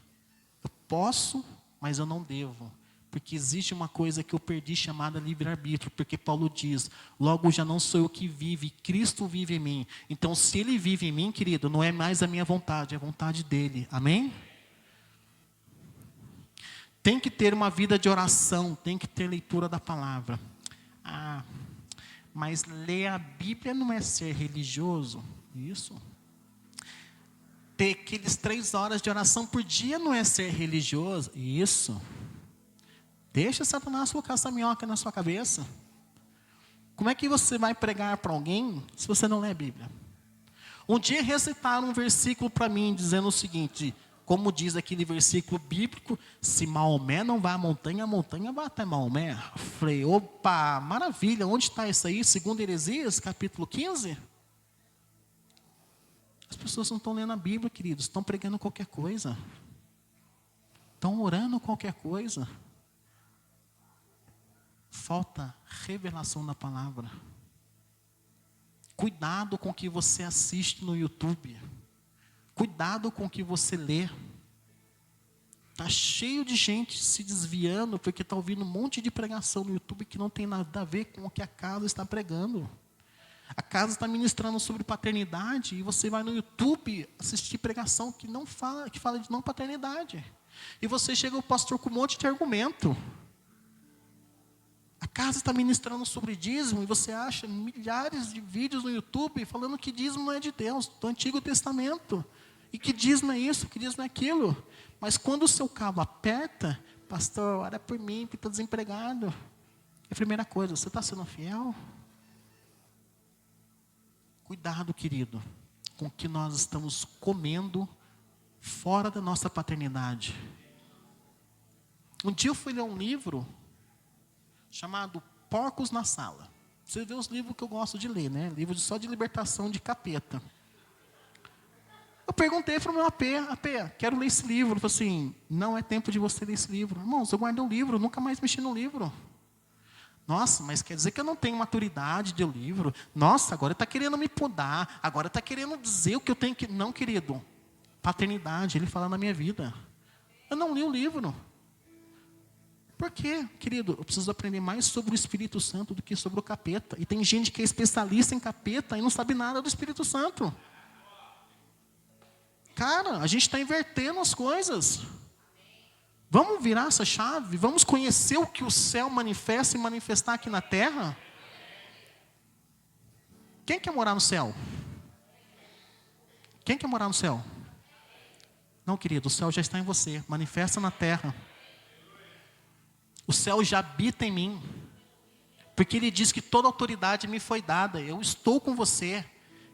eu posso, mas eu não devo. Porque existe uma coisa que eu perdi chamada livre-arbítrio. Porque Paulo diz, logo já não sou eu que vive, Cristo vive em mim. Então se Ele vive em mim, querido, não é mais a minha vontade, é a vontade dEle. Amém? Tem que ter uma vida de oração, tem que ter leitura da palavra. Mas ler a Bíblia não é ser religioso? Isso. Ter aqueles 3 horas de oração por dia não é ser religioso? Isso. Deixa Satanás colocar essa minhoca na sua cabeça. Como é que você vai pregar para alguém se você não lê a Bíblia? Um dia recitaram um versículo para mim dizendo o seguinte, como diz aquele versículo bíblico, se Maomé não vai à montanha, a montanha vai até Maomé. Eu falei, opa, maravilha, onde está isso aí? 2 Heresias, capítulo 15? As pessoas não estão lendo a Bíblia, queridos, estão pregando qualquer coisa. Estão orando qualquer coisa. Falta revelação da palavra. Cuidado com o que você assiste no YouTube. Cuidado com o que você lê. Está cheio de gente se desviando porque está ouvindo um monte de pregação no YouTube que não tem nada a ver com o que a casa está pregando. A casa está ministrando sobre paternidade e você vai no YouTube assistir pregação que fala de não paternidade. E você chega ao pastor com um monte de argumento. A casa está ministrando sobre dízimo e você acha milhares de vídeos no YouTube falando que dízimo não é de Deus, do Antigo Testamento. E que dízimo é isso, que dízimo é aquilo. Mas quando o seu cabo aperta, pastor, ora por mim, porque estou desempregado. É a primeira coisa, você está sendo fiel? Cuidado, querido, com o que nós estamos comendo fora da nossa paternidade. Um dia eu fui ler um livro chamado Porcos na Sala. Você vê os livros que eu gosto de ler, né? Livro só de libertação de capeta. Eu perguntei para o meu AP, quero ler esse livro. Ele falou assim, não é tempo de você ler esse livro. Irmãos, eu guardei um livro, nunca mais mexi no livro. Nossa, mas quer dizer que eu não tenho maturidade de ler o livro? Nossa, agora está querendo me podar, agora está querendo dizer o que eu tenho que... Não, querido, paternidade, ele fala na minha vida. Eu não li o livro. Por quê, querido? Eu preciso aprender mais sobre o Espírito Santo do que sobre o capeta. E tem gente que é especialista em capeta e não sabe nada do Espírito Santo. Cara, a gente está invertendo as coisas. Vamos virar essa chave? Vamos conhecer o que o céu manifesta e manifestar aqui na terra? Quem quer morar no céu? Quem quer morar no céu? Não, querido, o céu já está em você. Manifesta na terra. O céu já habita em mim. Porque ele diz que toda autoridade me foi dada. Eu estou com você.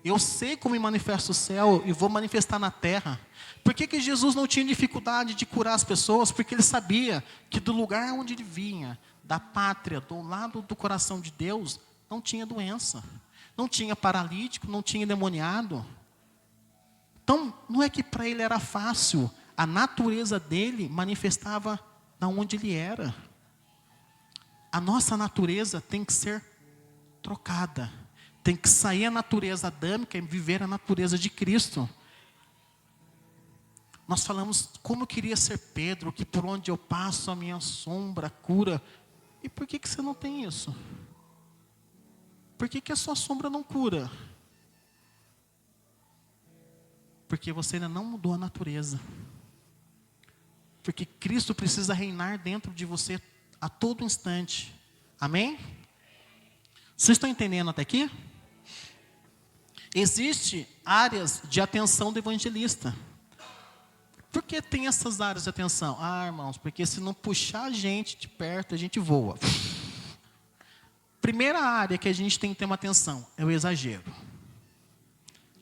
Eu sei como me manifesta o céu e vou manifestar na terra. Por que Jesus não tinha dificuldade de curar as pessoas? Porque ele sabia que do lugar onde ele vinha, da pátria, do lado do coração de Deus, não tinha doença. Não tinha paralítico, não tinha endemoniado. Então, não é que para ele era fácil. A natureza dele manifestava da onde ele era. A nossa natureza tem que ser trocada. Tem que sair a natureza adâmica e viver a natureza de Cristo. Nós falamos como eu queria ser Pedro, que por onde eu passo a minha sombra cura. E por que você não tem isso? Por que a sua sombra não cura? Porque você ainda não mudou a natureza. Porque Cristo precisa reinar dentro de você a todo instante. Amém? Vocês estão entendendo até aqui? Existem áreas de atenção do evangelista. Por que tem essas áreas de atenção? Ah, irmãos, porque se não puxar a gente de perto, a gente voa. Primeira área que a gente tem que ter uma atenção é o exagero.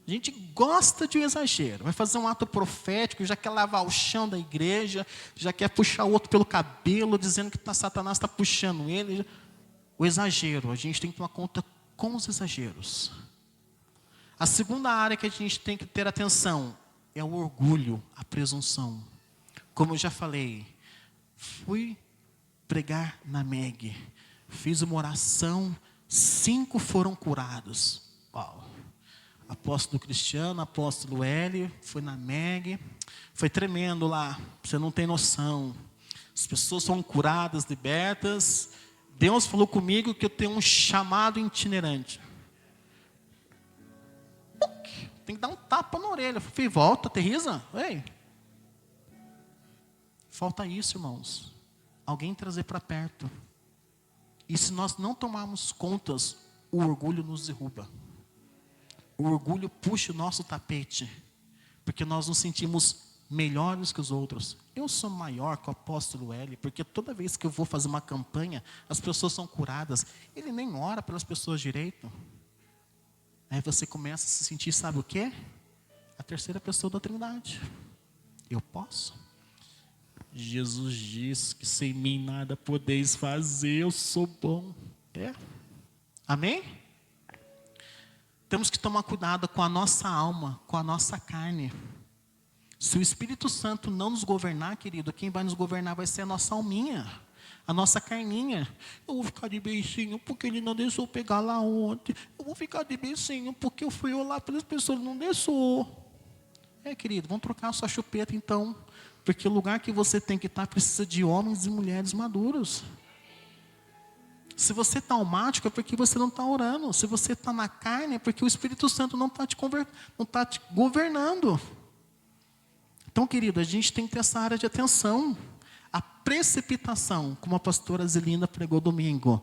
A gente gosta de um exagero. Vai fazer um ato profético, já quer lavar o chão da igreja, já quer puxar o outro pelo cabelo, dizendo que Satanás está puxando ele. O exagero, a gente tem que tomar conta com os exageros. A segunda área que a gente tem que ter atenção é o orgulho, a presunção. Como eu já falei, fui pregar na MEG, fiz uma oração, 5 foram curados. Uau. Apóstolo Cristiano, apóstolo Hélio, foi na MEG, foi tremendo lá, você não tem noção. As pessoas foram curadas, libertas. Deus falou comigo que eu tenho um chamado itinerante. Tem que dar um tapa na orelha. Eu falei, volta, aterriza. Ei. Falta isso, irmãos. Alguém trazer para perto. E se nós não tomarmos contas, o orgulho nos derruba. O orgulho puxa o nosso tapete. Porque nós nos sentimos melhores que os outros. Eu sou maior que o apóstolo L, porque toda vez que eu vou fazer uma campanha, as pessoas são curadas. Ele nem ora pelas pessoas direito. Aí você começa a se sentir, sabe o quê? A terceira pessoa da Trindade. Eu posso? Jesus diz que sem mim nada podeis fazer, eu sou bom. É. Amém? Temos que tomar cuidado com a nossa alma, com a nossa carne. Se o Espírito Santo não nos governar, querido, quem vai nos governar vai ser a nossa alminha. A nossa carninha. Eu vou ficar de beicinho porque ele não deixou pegar lá ontem. Eu vou ficar de beicinho porque eu fui olhar pelas pessoas, não deixou. É, querido, vamos trocar a sua chupeta então. Porque o lugar que você tem que estar precisa de homens e mulheres maduros. Se você está almático é porque você não está orando. Se você está na carne é porque o Espírito Santo não está te governando. Então, querido, a gente tem que ter essa área de atenção. A precipitação, como a pastora Zelinda pregou domingo,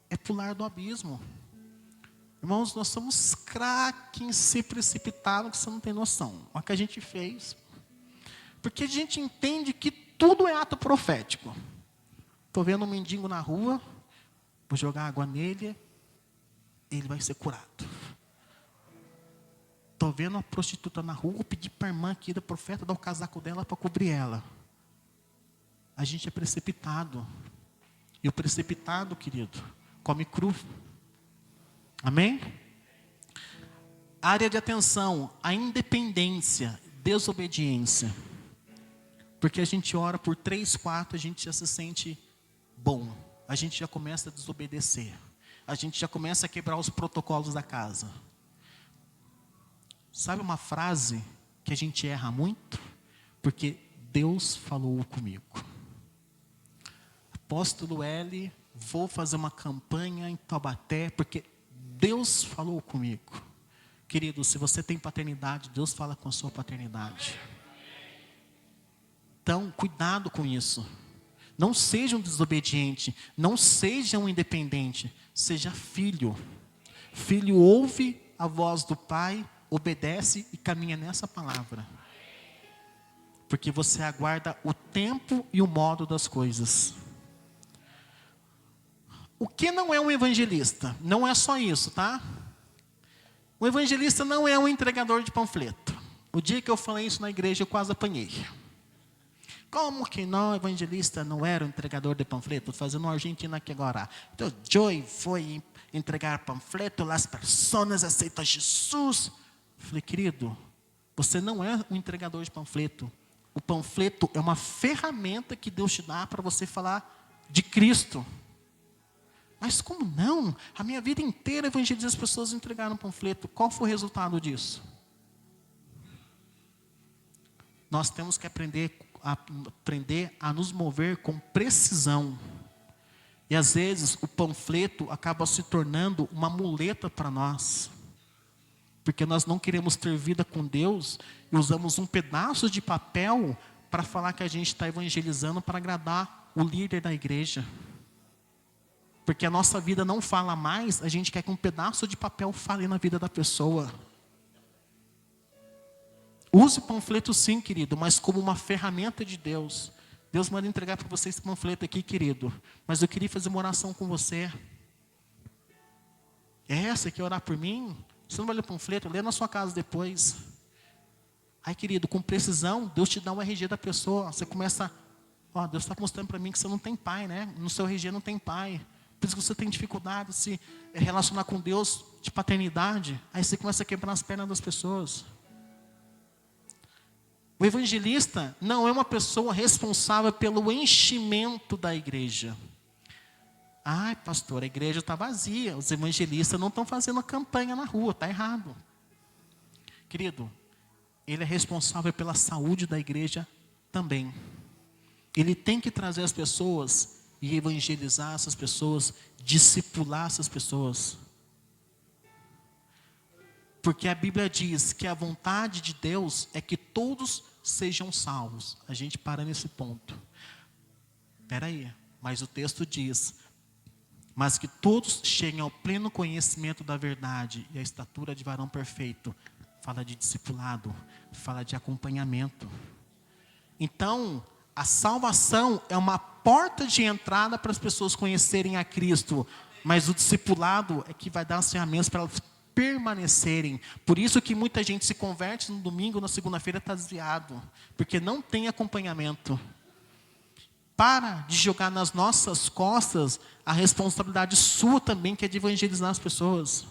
é pular do abismo. Irmãos, nós somos craques em se precipitar, que você não tem noção. Olha o que a gente fez. Porque a gente entende que tudo é ato profético. Estou vendo um mendigo na rua, vou jogar água nele, ele vai ser curado. Estou vendo uma prostituta na rua, vou pedir para a irmã aqui da profeta dar o casaco dela para cobrir ela. A gente é precipitado. E o precipitado, querido, come cru. Amém? Área de atenção, a independência, desobediência. Porque a gente ora por 3, 4, a gente já se sente bom. A gente já começa a desobedecer. A gente já começa a quebrar os protocolos da casa. Sabe uma frase que a gente erra muito? Porque Deus falou comigo. Apóstolo L, vou fazer uma campanha em Taubaté, porque Deus falou comigo. Querido, se você tem paternidade, Deus fala com a sua paternidade. Então, cuidado com isso. Não seja um desobediente, não seja um independente, seja filho. Filho ouve a voz do pai, obedece e caminha nessa palavra. Porque você aguarda o tempo e o modo das coisas. O que não é um evangelista? Não é só isso, tá? O evangelista não é um entregador de panfleto. O dia que eu falei isso na igreja, eu quase apanhei. Como que não, evangelista não era um entregador de panfleto? Estou fazendo uma Argentina aqui agora. Então, Joey foi entregar panfleto, as pessoas aceitam Jesus. Eu falei, querido, você não é um entregador de panfleto. O panfleto é uma ferramenta que Deus te dá para você falar de Cristo. Mas como não? A minha vida inteira evangelizei as pessoas e entregaram um panfleto. Qual foi o resultado disso? Nós temos que aprender a nos mover com precisão. E às vezes o panfleto acaba se tornando uma muleta para nós. Porque nós não queremos ter vida com Deus e usamos um pedaço de papel para falar que a gente está evangelizando para agradar o líder da igreja. Porque a nossa vida não fala mais, a gente quer que um pedaço de papel fale na vida da pessoa. Use o panfleto sim, querido, mas como uma ferramenta de Deus. Deus manda entregar para você esse panfleto aqui, querido. Mas eu queria fazer uma oração com você. Você quer orar por mim? Você não vai ler o panfleto? Lê na sua casa depois. Ai, querido, com precisão, Deus te dá um RG da pessoa. Você começa, Deus está mostrando para mim que você não tem pai, né? No seu RG não tem pai. Por isso que você tem dificuldade de se relacionar com Deus de paternidade. Aí você começa a quebrar as pernas das pessoas. O evangelista não é uma pessoa responsável pelo enchimento da igreja. Ai, pastor, a igreja está vazia. Os evangelistas não estão fazendo campanha na rua. Está errado. Querido, ele é responsável pela saúde da igreja também. Ele tem que trazer as pessoas e evangelizar essas pessoas, discipular essas pessoas. Porque a Bíblia diz que a vontade de Deus é que todos sejam salvos. A gente para nesse ponto. Espera aí, mas o texto diz: mas que todos cheguem ao pleno conhecimento da verdade e à estatura de varão perfeito. Fala de discipulado, fala de acompanhamento. Então, a salvação é uma porta de entrada para as pessoas conhecerem a Cristo. Mas o discipulado é que vai dar as ferramentas para elas permanecerem. Por isso que muita gente se converte no domingo, na segunda-feira está desviado. Porque não tem acompanhamento. Para de jogar nas nossas costas a responsabilidade sua também, que é de evangelizar as pessoas.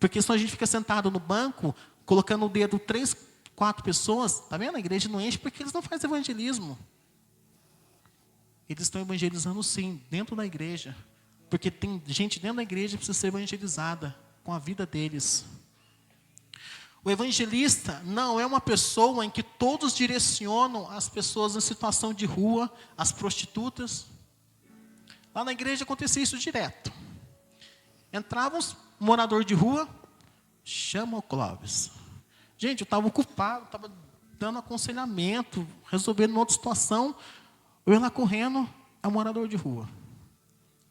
Porque senão a gente fica sentado no banco, colocando o dedo 3, 4 pessoas. Está vendo? A igreja não enche porque eles não fazem evangelismo. Eles estão evangelizando sim, dentro da igreja. Porque tem gente dentro da igreja que precisa ser evangelizada com a vida deles. O evangelista não é uma pessoa em que todos direcionam as pessoas em situação de rua, as prostitutas. Lá na igreja acontecia isso direto. Entrava um morador de rua, chama o Clóvis. Gente, eu estava ocupado, estava dando aconselhamento, resolvendo uma outra situação. Eu ia lá correndo, é um morador de rua.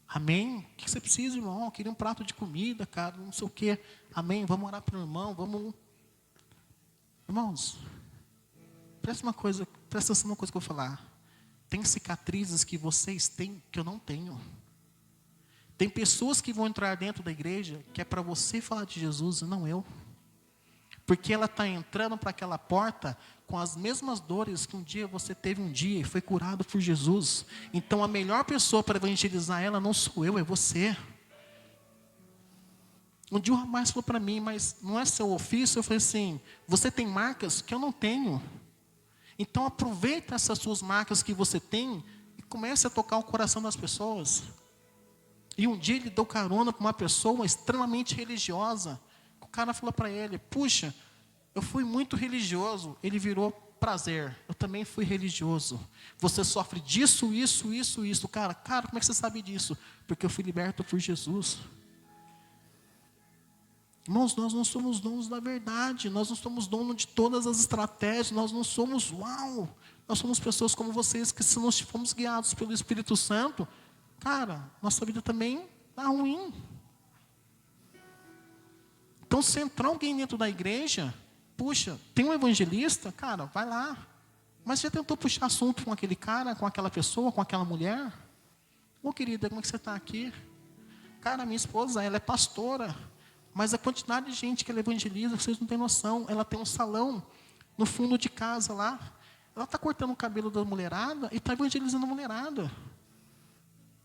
Amém? O que você precisa, irmão? Eu queria um prato de comida, cara, não sei o quê. Amém? Vamos orar para o irmão, vamos... Irmãos, presta atenção numa coisa que eu vou falar. Tem cicatrizes que vocês têm que eu não tenho. Tem pessoas que vão entrar dentro da igreja que é para você falar de Jesus e não eu. Porque ela está entrando para aquela porta com as mesmas dores que um dia você teve e foi curado por Jesus. Então a melhor pessoa para evangelizar ela não sou eu, é você. Um dia o rapaz falou para mim, mas não é seu ofício? Eu falei assim, você tem marcas que eu não tenho. Então aproveita essas suas marcas que você tem e comece a tocar o coração das pessoas. E um dia ele deu carona para uma pessoa extremamente religiosa. O cara falou para ele, puxa, eu fui muito religioso. Ele virou prazer, eu também fui religioso. Você sofre disso, isso. Cara, como é que você sabe disso? Porque eu fui liberto por Jesus. Irmãos, nós não somos donos da verdade, nós não somos donos de todas as estratégias, nós não somos nós somos pessoas como vocês, que se nós formos guiados pelo Espírito Santo, cara, nossa vida também está ruim. Então, se entrar alguém dentro da igreja, puxa, tem um evangelista, cara, vai lá. Mas já tentou puxar assunto com aquele cara, com aquela pessoa, com aquela mulher? Ô querida, como é que você está aqui? Cara, minha esposa, ela é pastora. Mas a quantidade de gente que ela evangeliza, vocês não têm noção. Ela tem um salão no fundo de casa lá. Ela está cortando o cabelo da mulherada e está evangelizando a mulherada.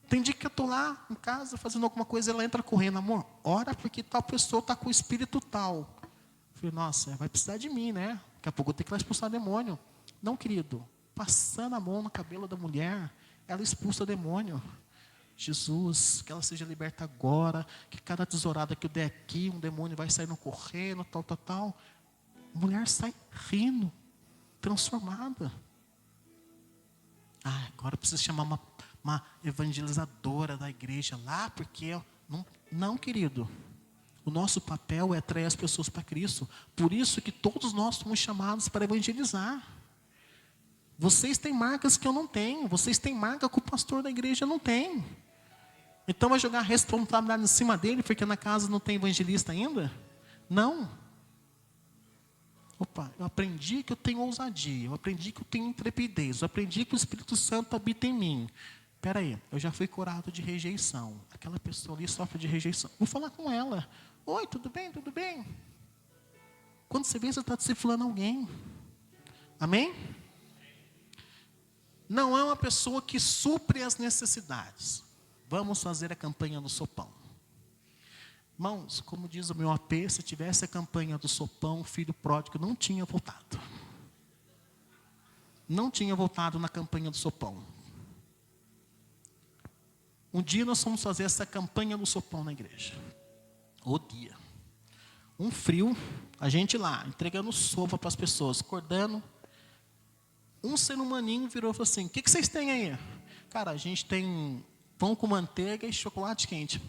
Tem dia que eu estou lá em casa fazendo alguma coisa, ela entra correndo, amor, ora porque tal pessoa está com o espírito tal. Eu falei, nossa, vai precisar de mim, né? Daqui a pouco eu tenho que ir lá expulsar demônio. Não, querido, passando a mão no cabelo da mulher, ela expulsa o demônio. Jesus, que ela seja liberta agora, que cada tesourada que eu der aqui, um demônio vai saindo correndo, tal. A mulher sai rindo, transformada. Agora eu preciso chamar uma evangelizadora da igreja lá, porque... Não, querido. O nosso papel é atrair as pessoas para Cristo. Por isso que todos nós somos chamados para evangelizar. Vocês têm marcas que eu não tenho. Vocês têm marca que o pastor da igreja não tem. Então vai jogar a responsabilidade em cima dele, porque na casa não tem evangelista ainda? Não. Opa, eu aprendi que eu tenho ousadia. Eu aprendi que eu tenho intrepidez. Eu aprendi que o Espírito Santo habita em mim. Espera aí, eu já fui curado de rejeição. Aquela pessoa ali sofre de rejeição. Vou falar com ela. Oi, tudo bem? Tudo bem? Quando você vê, você está discipulando alguém. Amém? Não é uma pessoa que supre as necessidades. Vamos fazer a campanha do sopão. Irmãos, como diz o meu AP, se tivesse a campanha do sopão, o filho pródigo não tinha voltado. Não tinha voltado na campanha do sopão. Um dia nós fomos fazer essa campanha do sopão na igreja. O dia. Um frio, a gente lá, entregando sopa para as pessoas, acordando. Um ser humaninho virou e falou assim, o que vocês têm aí? Cara, a gente tem pão com manteiga e chocolate quente.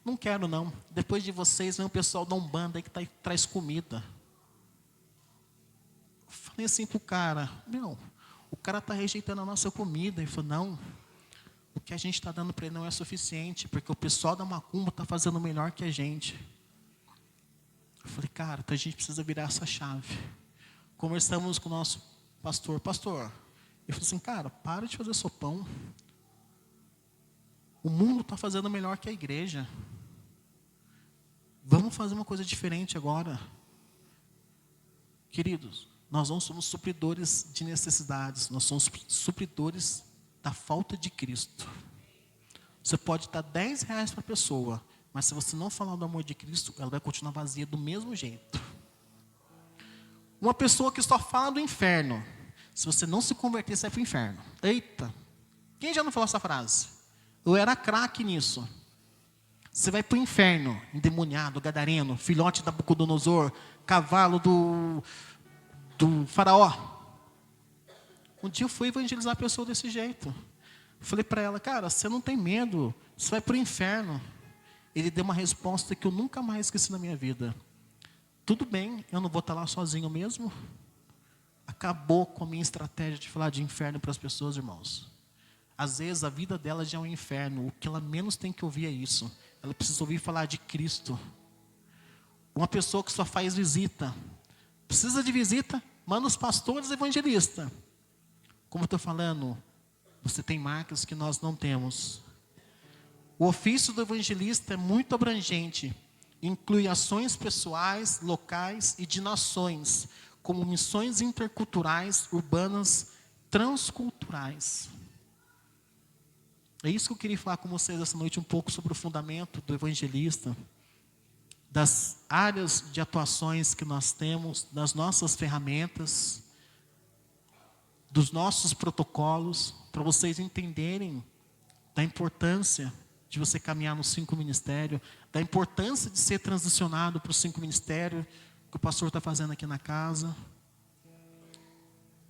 Não quero não. Depois de vocês, vem o pessoal da Umbanda aí que traz comida. Eu falei assim pro cara, o cara está rejeitando a nossa comida. Ele falou, não, o que a gente está dando para ele não é suficiente, porque o pessoal da macumba está fazendo melhor que a gente. Eu falei, cara, então a gente precisa virar essa chave. Conversamos com o nosso pastor. Ele falou assim, cara, para de fazer sopão. O mundo está fazendo melhor que a igreja. Vamos fazer uma coisa diferente agora. Queridos, nós não somos supridores de necessidades, nós somos supridores da falta de Cristo. Você pode dar R$10 para a pessoa, mas se você não falar do amor de Cristo, ela vai continuar vazia do mesmo jeito. Uma pessoa que só fala do inferno, se você não se converter, você vai para o inferno. Eita! Quem já não falou essa frase? Eu era craque nisso. Você vai para o inferno, endemoniado, gadareno, filhote da Nabucodonosor, cavalo do faraó. Um dia eu fui evangelizar a pessoa desse jeito. Eu falei para ela, cara, você não tem medo, você vai para o inferno. Ele deu uma resposta que eu nunca mais esqueci na minha vida. Tudo bem, eu não vou estar lá sozinho mesmo. Acabou com a minha estratégia de falar de inferno para as pessoas, irmãos. Às vezes a vida dela já é um inferno. O que ela menos tem que ouvir é isso. Ela precisa ouvir falar de Cristo. Uma pessoa que só faz visita. Precisa de visita? Manda os pastores evangelistas. Como eu estou falando, você tem marcas que nós não temos. O ofício do evangelista é muito abrangente. Inclui ações pessoais, locais e de nações, como missões interculturais, urbanas, transculturais. É isso que eu queria falar com vocês essa noite, um pouco sobre o fundamento do evangelista, das áreas de atuações que nós temos, das nossas ferramentas, dos nossos protocolos, para vocês entenderem da importância de você caminhar nos 5 ministérios, da importância de ser transicionado para os 5 ministérios que o pastor está fazendo aqui na casa.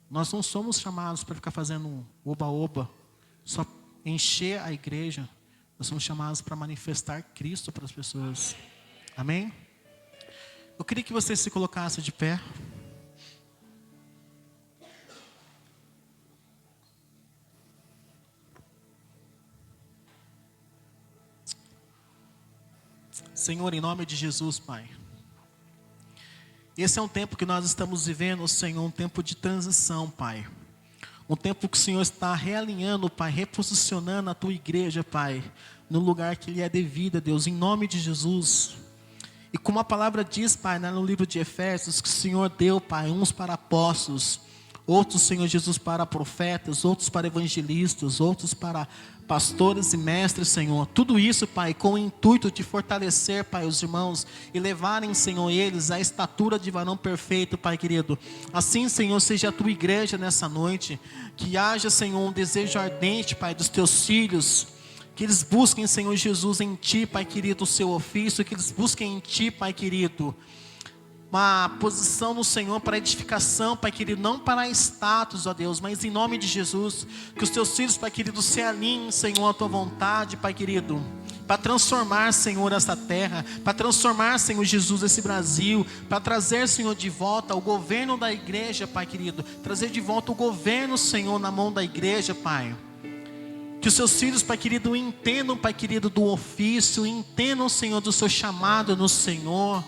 Nós não somos chamados para ficar fazendo oba-oba, só encher a igreja. Nós somos chamados para manifestar Cristo para as pessoas. Amém? Eu queria que você se colocasse de pé. Senhor, em nome de Jesus, Pai. Esse é um tempo que nós estamos vivendo, Senhor, um tempo de transição, Pai. Um tempo que o Senhor está realinhando, Pai, reposicionando a Tua igreja, Pai, no lugar que lhe é devido, Deus, em nome de Jesus. E como a palavra diz, Pai, no livro de Efésios, que o Senhor deu, Pai, uns para apóstolos, outros, Senhor Jesus, para profetas, outros para evangelistas, outros para pastores e mestres, Senhor. Tudo isso, Pai, com o intuito de fortalecer, Pai, os irmãos e levarem, Senhor, eles à estatura de varão perfeito, Pai querido. Assim, Senhor, seja a Tua igreja nessa noite, que haja, Senhor, um desejo ardente, Pai, dos Teus filhos, que eles busquem, Senhor Jesus, em Ti, Pai querido, o seu ofício, que eles busquem em Ti, Pai querido, uma posição no Senhor para edificação, Pai querido, não para status, ó Deus, mas em nome de Jesus, que os Teus filhos, Pai querido, se alinhem, Senhor, à Tua vontade, Pai querido, para transformar, Senhor, esta terra, para transformar, Senhor Jesus, esse Brasil, para trazer, Senhor, de volta o governo da igreja, Pai querido, trazer de volta o governo, Senhor, na mão da igreja, Pai. Que os Seus filhos, Pai querido, entendam, Pai querido, do ofício, entendam, Senhor, do seu chamado no Senhor,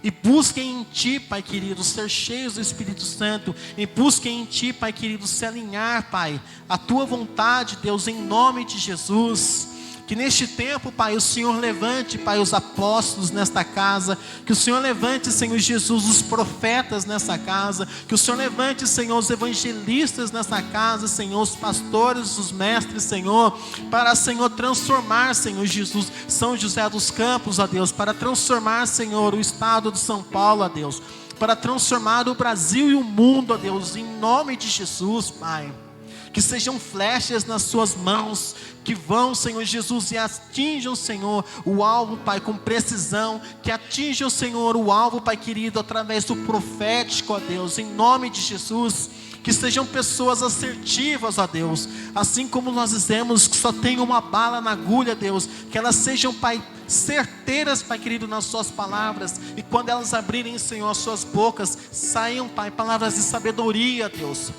e busquem em Ti, Pai querido, ser cheios do Espírito Santo, e busquem em Ti, Pai querido, se alinhar, Pai, a Tua vontade, Deus, em nome de Jesus. Que neste tempo, Pai, o Senhor levante, Pai, os apóstolos nesta casa. Que o Senhor levante, Senhor Jesus, os profetas nesta casa. Que o Senhor levante, Senhor, os evangelistas nesta casa, Senhor, os pastores, os mestres, Senhor, para, Senhor, transformar, Senhor Jesus, São José dos Campos, ó Deus, para transformar, Senhor, o estado de São Paulo, ó Deus, para transformar o Brasil e o mundo, ó Deus, em nome de Jesus, Pai. Que sejam flechas nas suas mãos, que vão, Senhor Jesus, e atinjam, Senhor, o alvo, Pai, com precisão, que atinjam, Senhor, o alvo, Pai querido, através do profético, ó Deus, em nome de Jesus. Que sejam pessoas assertivas, ó Deus, assim como nós dizemos que só tem uma bala na agulha, Deus, que elas sejam, Pai, certeiras, Pai querido, nas suas palavras, e quando elas abrirem, Senhor, as suas bocas, saiam, Pai, palavras de sabedoria, Deus,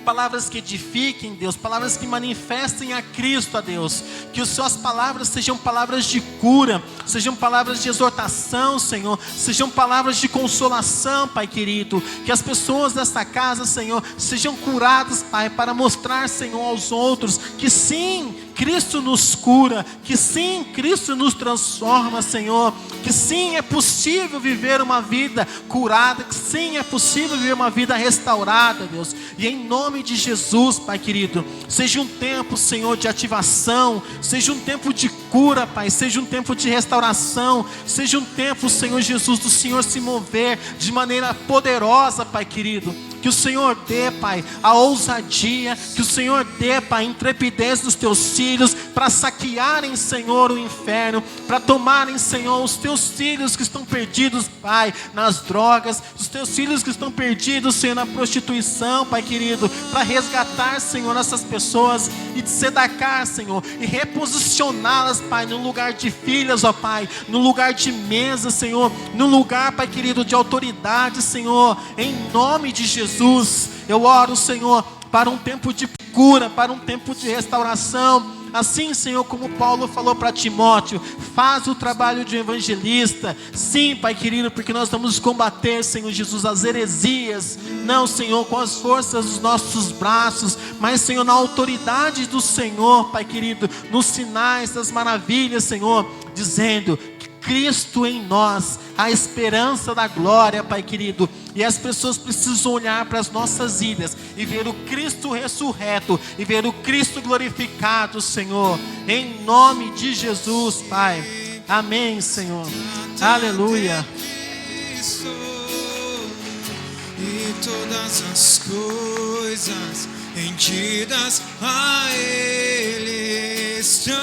palavras que edifiquem, Deus, palavras que manifestem a Cristo, a Deus, que as suas palavras sejam palavras de cura, sejam palavras de exortação, Senhor, sejam palavras de consolação, Pai querido, que as pessoas desta casa, Senhor, sejam curadas, Pai, para mostrar, Senhor, aos outros, que sim, Cristo nos cura, que sim, Cristo nos transforma, Senhor, que sim, é possível viver uma vida curada, que sim, é possível viver uma vida restaurada, Deus, e em nome de Jesus, Pai querido, seja um tempo, Senhor, de ativação, seja um tempo de cura, Pai, seja um tempo de restauração, seja um tempo, Senhor Jesus, do Senhor se mover de maneira poderosa, Pai querido. Que o Senhor dê, Pai, a ousadia, que o Senhor dê, Pai, a intrepidez dos Teus filhos, para saquearem, Senhor, o inferno, para tomarem, Senhor, os Teus filhos que estão perdidos, Pai, nas drogas, os Teus filhos que estão perdidos, Senhor, na prostituição, Pai querido, para resgatar, Senhor, essas pessoas e de sedacar, Senhor, e reposicioná-las, Pai, no lugar de filhas, ó Pai, no lugar de mesa, Senhor, no lugar, Pai querido, de autoridade, Senhor, em nome de Jesus. Eu oro, Senhor, para um tempo de cura, para um tempo de restauração, assim, Senhor, como Paulo falou para Timóteo, faz o trabalho de evangelista, sim, Pai querido, porque nós vamos combater, Senhor Jesus, as heresias, não, Senhor, com as forças dos nossos braços, mas, Senhor, na autoridade do Senhor, Pai querido, nos sinais das maravilhas, Senhor, dizendo que Cristo em nós, a esperança da glória, Pai querido, e as pessoas precisam olhar para as nossas vidas e ver o Cristo ressurreto e ver o Cristo glorificado, Senhor, em nome de Jesus, Pai, amém, Senhor, aleluia. E todas as coisas rendidas a Ele estão.